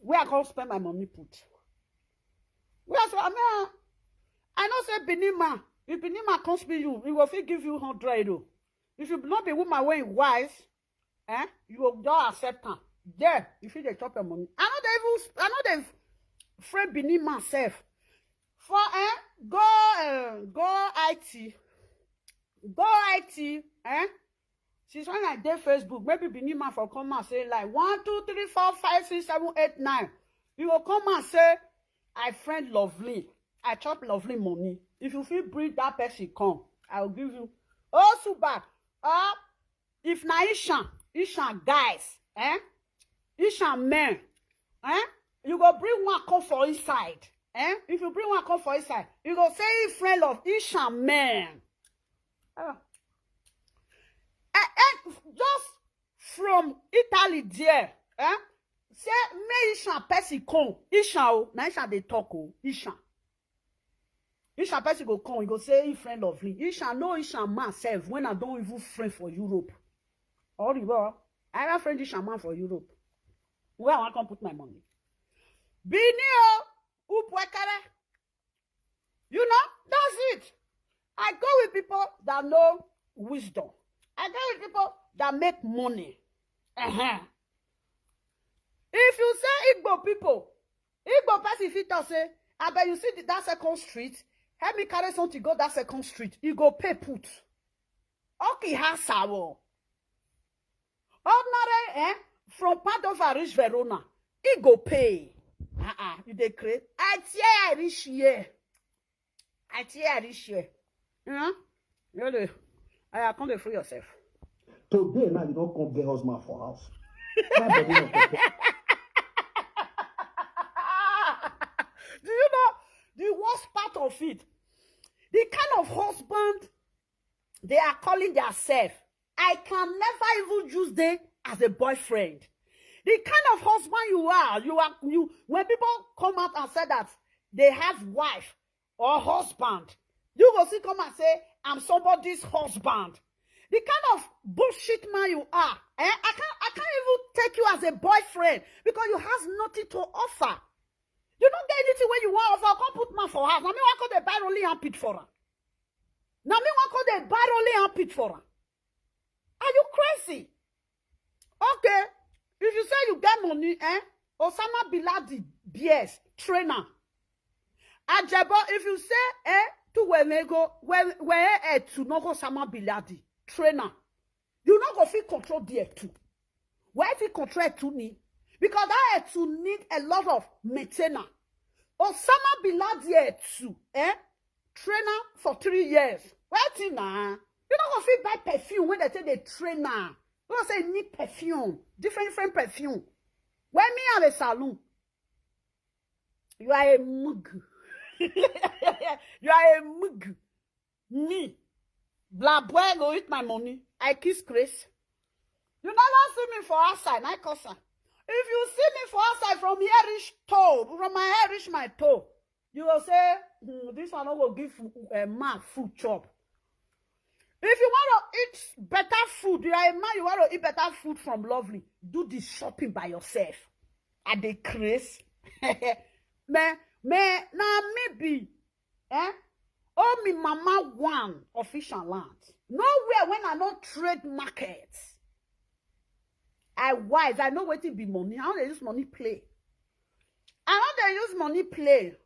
where I can't spend my money put. Where I know say Benin man. If Benin man comes to you, he will give you 100 though. If you not be woman when wise, you will not accept her. There, if you chop your money. I know they friend Benin man self. For go IT. Go IT, Since when I did Facebook, maybe Benin man for come and say like 1, 2, 3, 4, 5, 6, 7, 8, 9. You will come and say, I friend Lovely. I chop Lovely money. If you feel bring that person come, I will give you. Oh, super. If na Ishan guys, Ishan men, you go bring one come for inside. If you bring one come for inside, you go say friend of Ishan men. Just from Italy there, say me Ishan person come. Ishan na Ishan they talk Ishan. Ishan person go come, he go say friend of me. Ishan know Ishan man self when I don't even friend for Europe. Or I have friend Ishan man for Europe. Where I want to put my money. Binio upwekere. You know, that's it. I go with people that know wisdom. I go with people that make money. If you say Igbo people, Igbo person fit talk say, I bet you see that second street, help me carry something go that second street. You go pay put. Okay, has sawo. Ordinary, from Padova reach Verona, he go pay. You dey create. I reach here. Really, I can't dey free yourself. Today now you don't come get husband for house. My body no prepare. Do you know the worst part of it? The kind of husband they are calling themselves, I can never even use them as a boyfriend. The kind of husband you are when people come out and say that they have wife or husband, you will see come and say, I'm somebody's husband. The kind of bullshit man you are, I can't even take you as a boyfriend because you have nothing to offer. You don't get anything when you want offer. I can't put man for house. Now me want to buy only and pit for her. Now me want to buy only and pit for her. Are you crazy? Okay, if you say you get money, Osama Bin Laden, BS, trainer. Ajebo, if you say, to where go, where to no go Osama Bin Laden, trainer, you not go feel control there too. Where if you control to me? Because that to need a lot of maintenance. Osama Bin Laden too, trainer for 3 years. Wait now. You not go feel buy perfume when they say they trainer. You don't say need perfume, different perfume. When me have a saloon, you are a mug. You are a mug. Me, blah boy go eat my money. I kiss Chris. You never see me for outside, I cause her. If you see me for outside from here reach toe, from my hair reach my toe, you will say, this one will give a man food chop. If you want to eat better food, you are a man, you want to eat better food from Lovely, do the shopping by yourself. At the Chris. Now maybe, oh me mama one official land. Nowhere when I don't trade markets. I wise, I know what it be money. How they use money play. I know they use money play.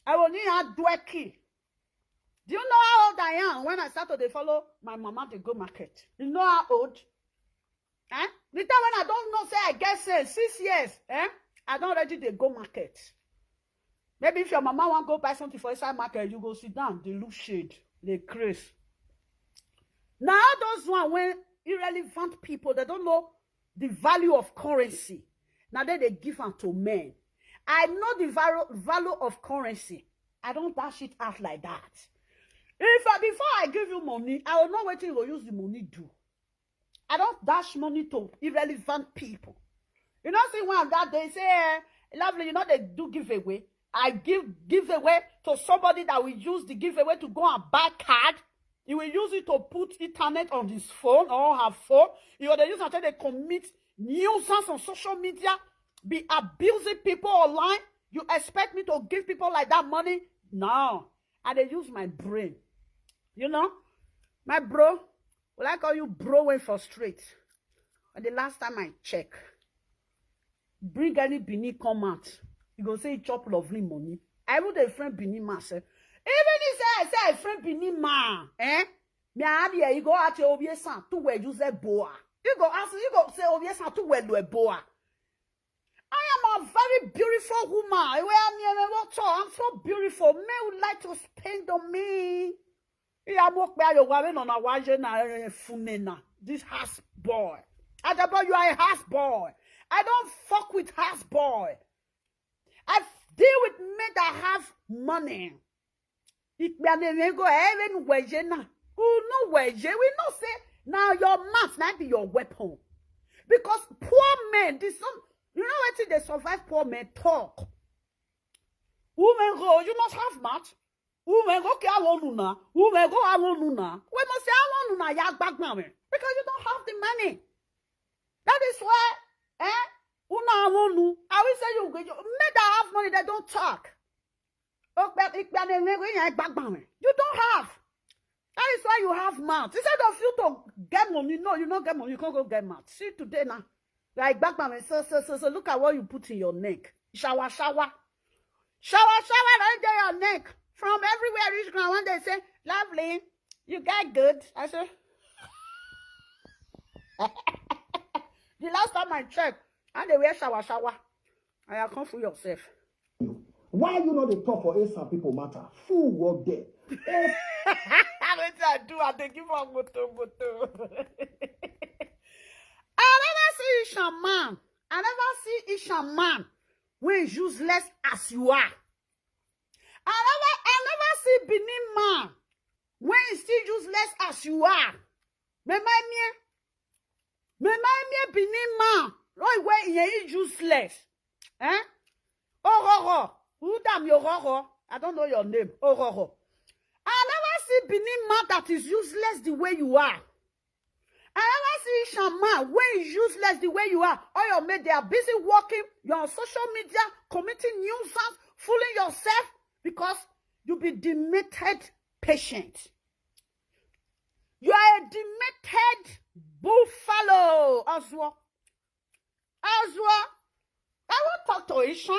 I will need a dweki. Do you know how old I am when I started to follow my mama to go market? You know how old? The time when I don't know, say I guess 6 years, I don't ready to go market. Maybe if your mama want to go buy something for inside market, you go sit down, they look shade, they craze. Now those one when irrelevant people, they don't know the value of currency. Now they give them to men. I know the value of currency. I don't dash it out like that. Before I give you money, I will know what you will use the money do. I don't dash money to irrelevant people. You know, see one that they say, Lovely, you know they do giveaway. I give giveaway to somebody that will use the giveaway to go and buy card. He will use it to put internet on his phone or her phone. He will use it until they commit nuisance on social media, be abusing people online. You expect me to give people like that money? No. And they use my brain. You know? My bro, will I call you bro when frustrated? And the last time I check, bring any Bini come out. You go say chop Lovely money. I would a friend Bini man say, even if I say a friend Bini man, me idea you go at your obvious son to where you say boa. You go ask, you go say obvious son to where do a boa. I am a very beautiful woman. I'm so beautiful. Men would like to spend on me. This house boy. Ajepkako, you are a house boy. I don't fuck with house boy. I deal with men that have money. It may go even wedge now. Who know wedge? We know say now your mouth might be your weapon. Because poor men, this some you know what they survive poor men talk. Women go, you must have mouth. Women go I want luna. Women go I want luna. We must say I want luna yak back now. Because you don't have the money. That is why I will say you men that have money, they don't talk. You don't have. That is why you have mouth. Instead of you to get money, no, you don't get money, you can't go get mouth. See today now. Like back by so look at what you put in your neck. Shower. Shower right there your neck. From everywhere reach ground. When they say, lovely, you got good. I say, the last time I checked, and they wear shower. I come for yourself. Why you know the talk for some people matter? Fool work there. What I do? I take you for moto. I never see Ishaman. I never see Ishaman when useless as you are. I never see Benin man when still useless as you are. Me Benin man. Right where he useless. Eh? Oh, who damn your horror? I don't know your name. Oh, I never see Benin man that is useless the way you are. I never see Shaman when he's useless the way you are. All your mates, they are busy working. You're on social media, committing nuisance, fooling yourself because you be demented patient. You are a demented buffalo, Azwa. I won't talk to Isha.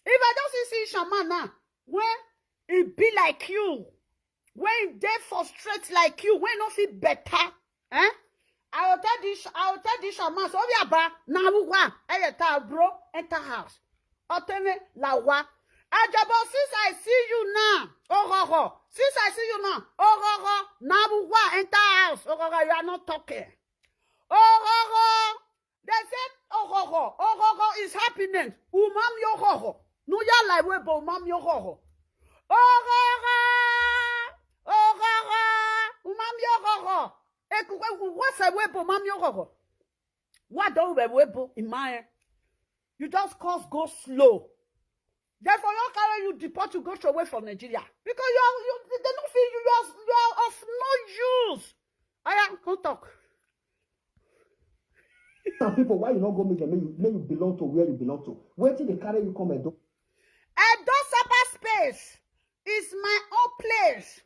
If I don't see Shaman now, when it be like you, when they frustrate like you, when you feel better, eh? I will tell this Shaman, so we are back, now bro, enter house. Oteme lawa. Ajabo, since I see you now, since I see you now, now enter house. You are not talking. They said, is happening. Umam yo no ya like we bo umam yo umam yo what's a webo umam yo what do we webo in my you just cause go slow. Therefore, you carry you deport to go away from Nigeria because they don't feel you are of no use. I am can't talk. Some people, why you not go meet them? May you belong to where you belong to. Where till they carry you come and do? Edo space is my own place.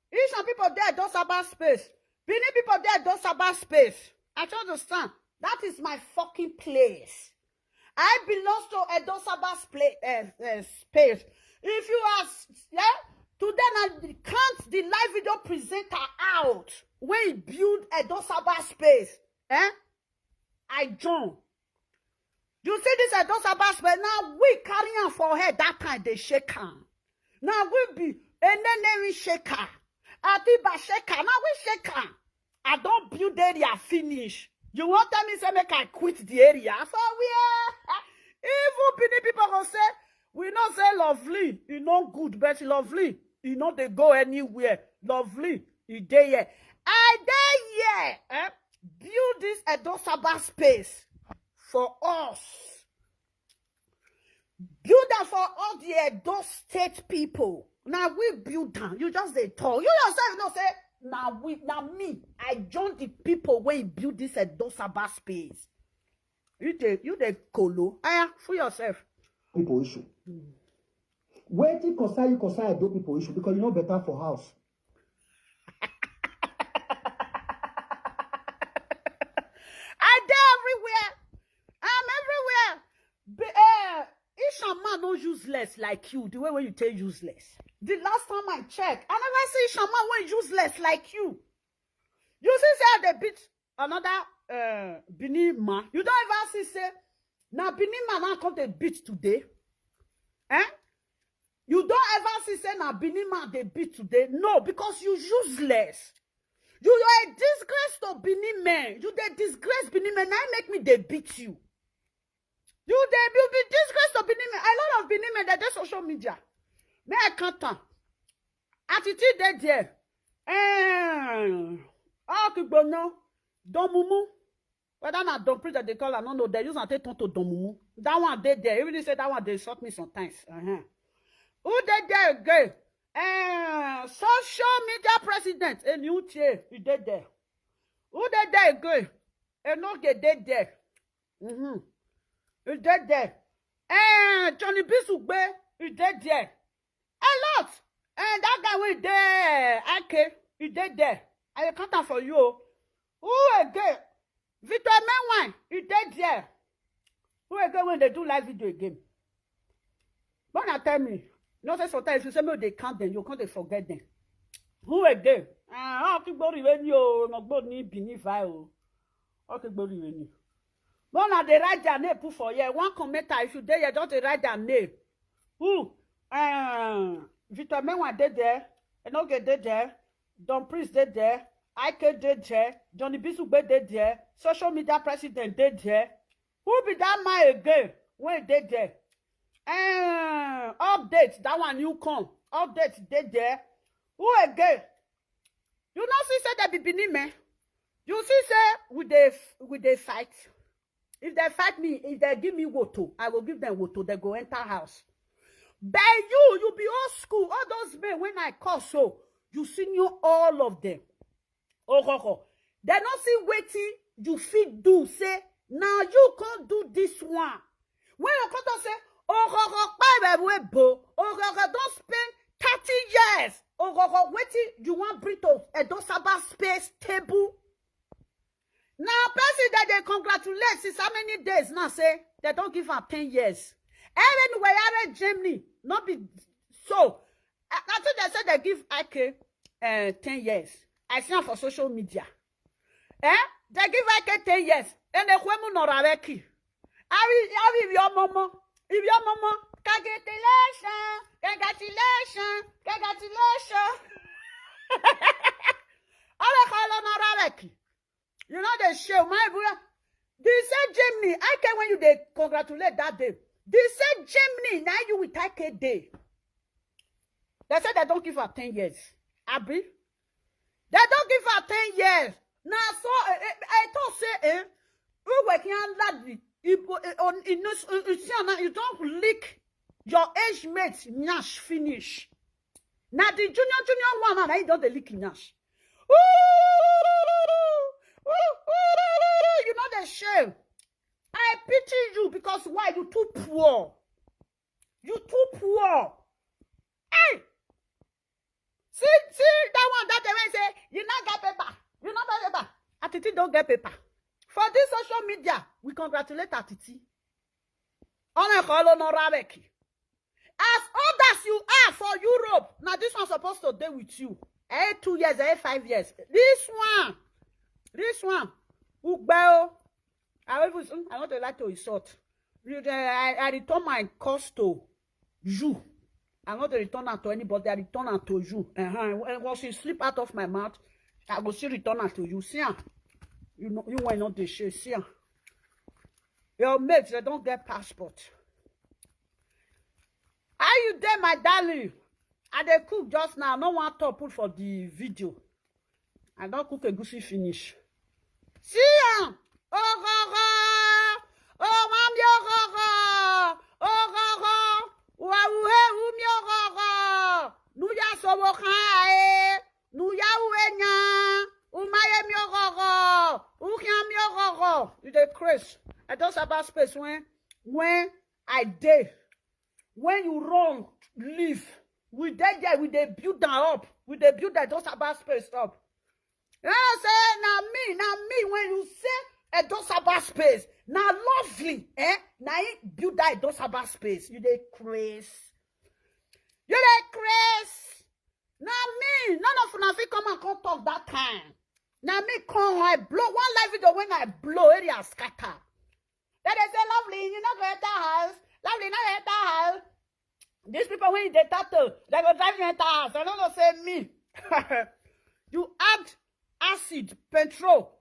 If some people there don't space. Benin people there don't space. I don't understand. That is my fucking place. I belong to Edo space. If you ask, today I can't the live video presenter out when he build Edo space. I join. You see this Edo space now we carry on for her that time they shake her. Now we be and then we shake her. Atiba shake her. Now we shake her. I don't build area finish. You want tell me say make I quit the area? So we even Benin people go say we not say lovely, you know good, but lovely, you know they go anywhere. Lovely, you dey here. I dey here. Build this Edo space for us. Build that for all the Edo state people. Now we build them. You just they talk. You yourself you know say now me. I join the people when you build this Edo space. You the colo. For yourself. People issue. Where did you Edo people issue because you know better for house. I dey everywhere. I'm everywhere. Ishaman no useless like you. The way when you tell useless. The last time I checked, I never see Ishaman when useless like you. You see say they beat another Benin man. You don't ever see say now Benin man now come they beat today. You don't ever see say now Benin man they beat today. No, because you useless. You are a disgrace to Benin men. You they disgrace Benin men. Now make me they beat you. You be disgrace to Benin men. A lot of Benin men they do social media. Me I can't talk. Attitude they there. Kibono. Don mumu. Whether not don't preach that they call, I don't know. They use and take to Don mumu. That one they there. Even say that one they shot me sometimes. Who they there again? Social media president. A new chair. You did there. Who they there again? No get there. You did there. Johnny Bisugbe. You did there. A lot. And that guy went there. Okay. he did there. I count out for you. Who again? Victor Menwan, he did there. Who again when they do live video again? But now tell me, no say sometimes if you say me they count them, you can't forget them. Who again? I keep going when you not go ni beneath file. Okay, go when you. But now they write their name put for you. One commenter, if you dare, you don't write their name. Who? Victor Menwan did there. Enoge did there. Don Priest did there. Ike did there. Johnny Bisugbe did there. Social media president did there. Who be that man again? When they did there? Update. That one you come. Update did there. Who again? You know, see say that be beneath me. You see say with they fight. If they fight me, if they give me woto, I will give them woto. They go enter house. By you be old school. All those men when I call so, you senior all of them. Oh. They not see waiting. You fit do say now you can't do this one. When you come to say don't spend 30 years. Waiting. You want Brito a dosaba space table. Now, person that they congratulate since how many days now say they don't give her 10 years. Anyway, I Germany, not be so. I think they said they give Ike 10 years. I see her for social media. They give Ike 10 years. And they will not have key. I will your mama. If your mama, congratulations. You know they show my brother. They say Germany. I can when you they congratulate that day. They say Germany. Now you will take a day. They said they don't give her 10 years. Abi? They don't give her 10 years. Now so I thought say we working on that. You don't lick your age mates nyash finish. Now the junior one I don't lick nyash. You know the shame. I pity you because why? You too poor. You too poor. Hey! See that one that they may say, you not get paper. You not get paper. Atiti don't get paper. For this social media, we congratulate Atiti. On a call on Rabeki. As old as you are for Europe, now this one's supposed to stay with you. 2 years, 5 years. This one, Ugbeo. I want to like to insult. I return my cost to you. I want to return it to anybody. I return it to you. Once you slip out of my mouth, I will still return it to you. See, you know, you were not the shit. See, your mates, they don't get passport. Are you there, my darling? I dey cook just now. No one to put for the video. I don't cook a goosey finish. See ya! You dey craze. I just about space when I did. When you run, leave. We dey there, we dey build that up. We dey build that just about space up. You know what I'm saying? Now me, when you say a just about space, now lovely, now you build that just about space. You dey craze. You dey craze. Now me, none of una fit come and come talk that time. Now me come, I blow one live video when I blow area scatter. Then they say, lovely, you not go enter house. Lovely, not enter house. These people when they tattoo, they go drive you enter house. I don't say me. You add acid, petrol,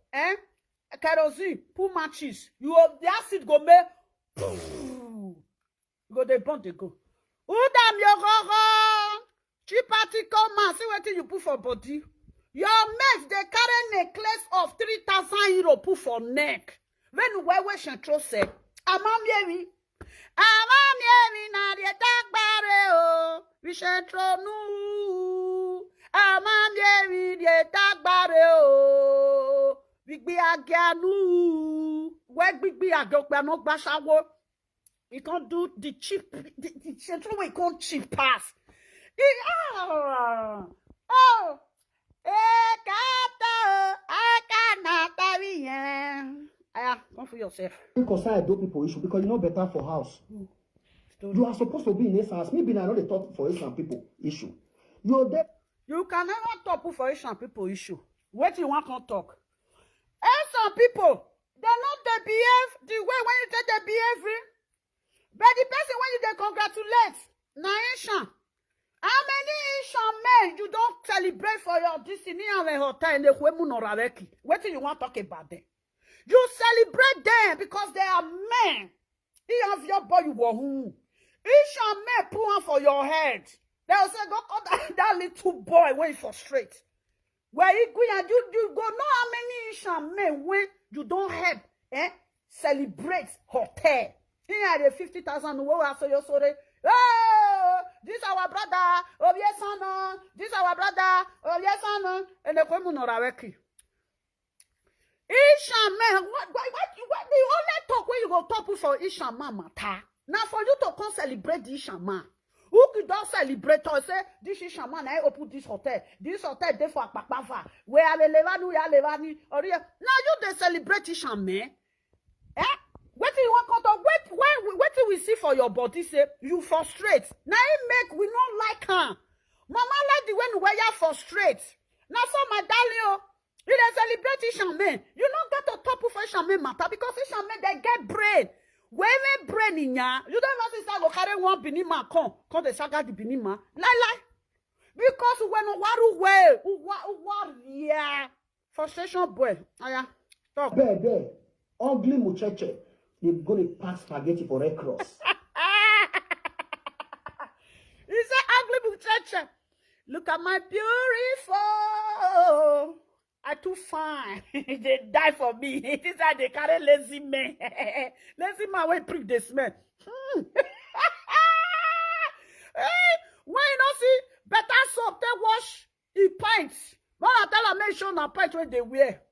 kerosene, put matches. The acid go make go they burn they go. Who damn your go? Chipati come man, see what you put for body. Your mates they carry necklace of 3,000 euro put for neck. When you wear central say, Amamieri na the dark barrel, we central nu. Amamieri the dark barrel, big be aganu. Where big be agokba no bashawo. You can't do the cheap, the central way can't cheap pass. Come for yourself. Concern those people issue because you know better for house. You are supposed to be in this house. Maybe I know they talk for Asian people issue. You're there. You can never talk for Asian people issue. What you want to talk? Asian people, they're not they behave the way when you take the behavior. But the person when you they congratulate, na Asian. How many Asian men you don't celebrate for your destiny and a hotel in the Huemunorareki? What do you want to talk about them? You celebrate them because they are men. He have your boy wahoo. Asian men put on for your head. They'll say, go call that little boy when you frustrate. Where you go and you go know how many Asian men when you don't help celebrate hotel. Here are the 50,000 who are so you're sorry. Oh, this our brother. Oh yes, son. This our brother. Oh yes, son. And the Komunorareki. Asian man, what the only talk when you go talk for Asian man matter. Now for you to come celebrate the Asian man. Who could not celebrate or say this Asian man I open this hotel there for Akpakpava. Where are levani or now you they celebrate Asian man. What do you want to what do we see for your body say you frustrate. Now it make we not like her. Mama like the when where you frustrate. Now so my darling. You dey celebrate Asian men. You don't get to top of Asian men matter because Asian men they get brain. When they brain in ya, you don't want to go carry one binima come the saga the binima. Lie. Because when yeah. Frustration boy. Aya. Talk. There. Ugly muchacha. They're gonna pass spaghetti for Red Cross. He said ugly muchacha. Look at my beautiful. I too fine. They die for me. It is like they carry lazy men. Lazy man will prick the smell. When you don't see better soap, they wash the pints. When I tell them, make sure na pint when they wear.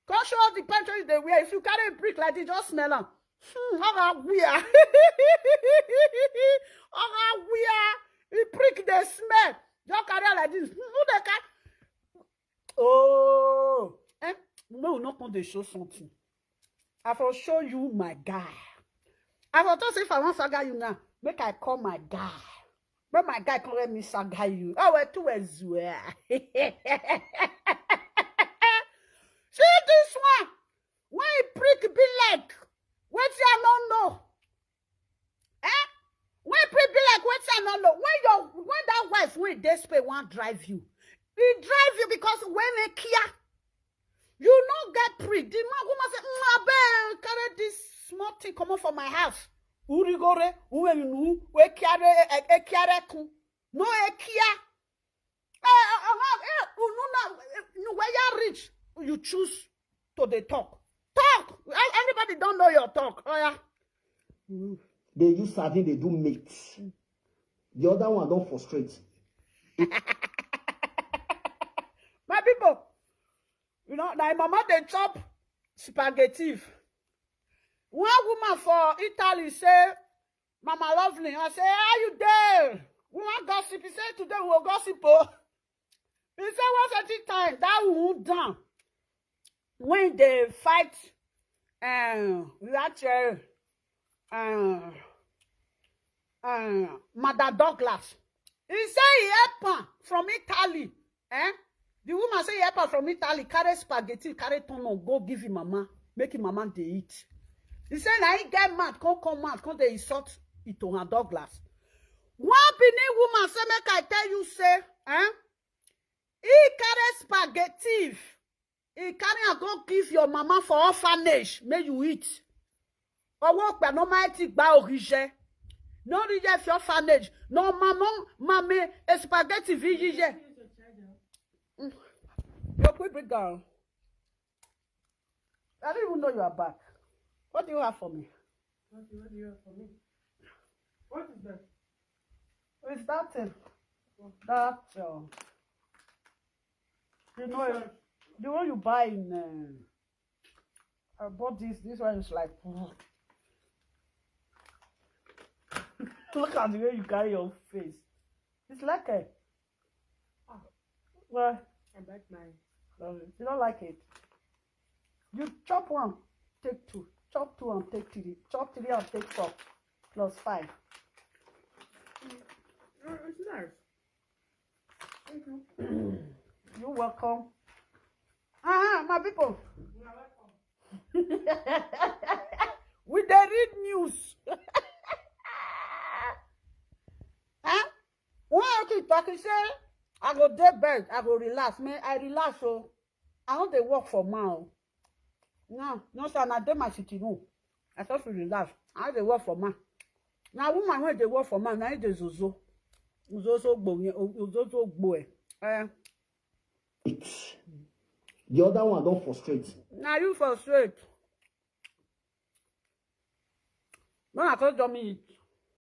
Come show us the pint when they wear. If you carry a brick like this, just smell them. How weird. How weird. You prick the smell. Just carry like this. Who they can? Oh, we will not want to show something. I will show you my guy. I will just say if I want to saga you now, make I call my guy. But my guy call me saga you. Oh, we're too as well. See this one? When he prick be like, what you don't know? When prick be like, what you don't know? When that wife when desperate want drive you. He drive you because when they care, you not get prick. The man woman say, I better carry this small thing come on from my house. Urigore, uenu, we carry kun. No ekia. When you rich, you choose to the talk. Talk. Everybody don't know your talk. Oh yeah. They use sardine, they do meat. The other one don't frustrate. My people, you know, my mama they chop spaghetti. One woman for Italy say, Mama lovely. I say, are you there? We want gossip. He said today we will gossip. Oh. He said once at a time that will down when they fight. Mother Douglas. He say he help her from Italy. The woman say he help her from Italy, carry spaghetti, carry tono, go give him mama, make him mama they eat. He say now he get mad, come mad, come they insult it to her Douglas. One Benin woman say make I tell you say, he carry spaghetti, he carry and go give your mama for orphanage, make you eat. Or work by no mighty ba origin. No origin for orphanage. No mama, spaghetti vigige. You're quick girl. I didn't even know you are back. What do you have for me? What do you have for me? What is that? It's that thing. That you know the one you buy in I bought this one is like look at the way you carry your face. It's like a well I bite mine. You don't like it? You chop one, take two. Chop two and take three. Chop three and take 4. Plus 5. It's nice. Thank you. You're welcome. My people. You're welcome. We dey read news. When I keep talking, say I go dey bed, I go relax. Me, I relax, so I don't dey work for man. No, sir, na dey my city room. I just to relax. I dey work for man. Now, woman when dey work for man, na dey zozo. Zozo gbo. The other one don't frustrate. Now you frustrate. When I told you me eat.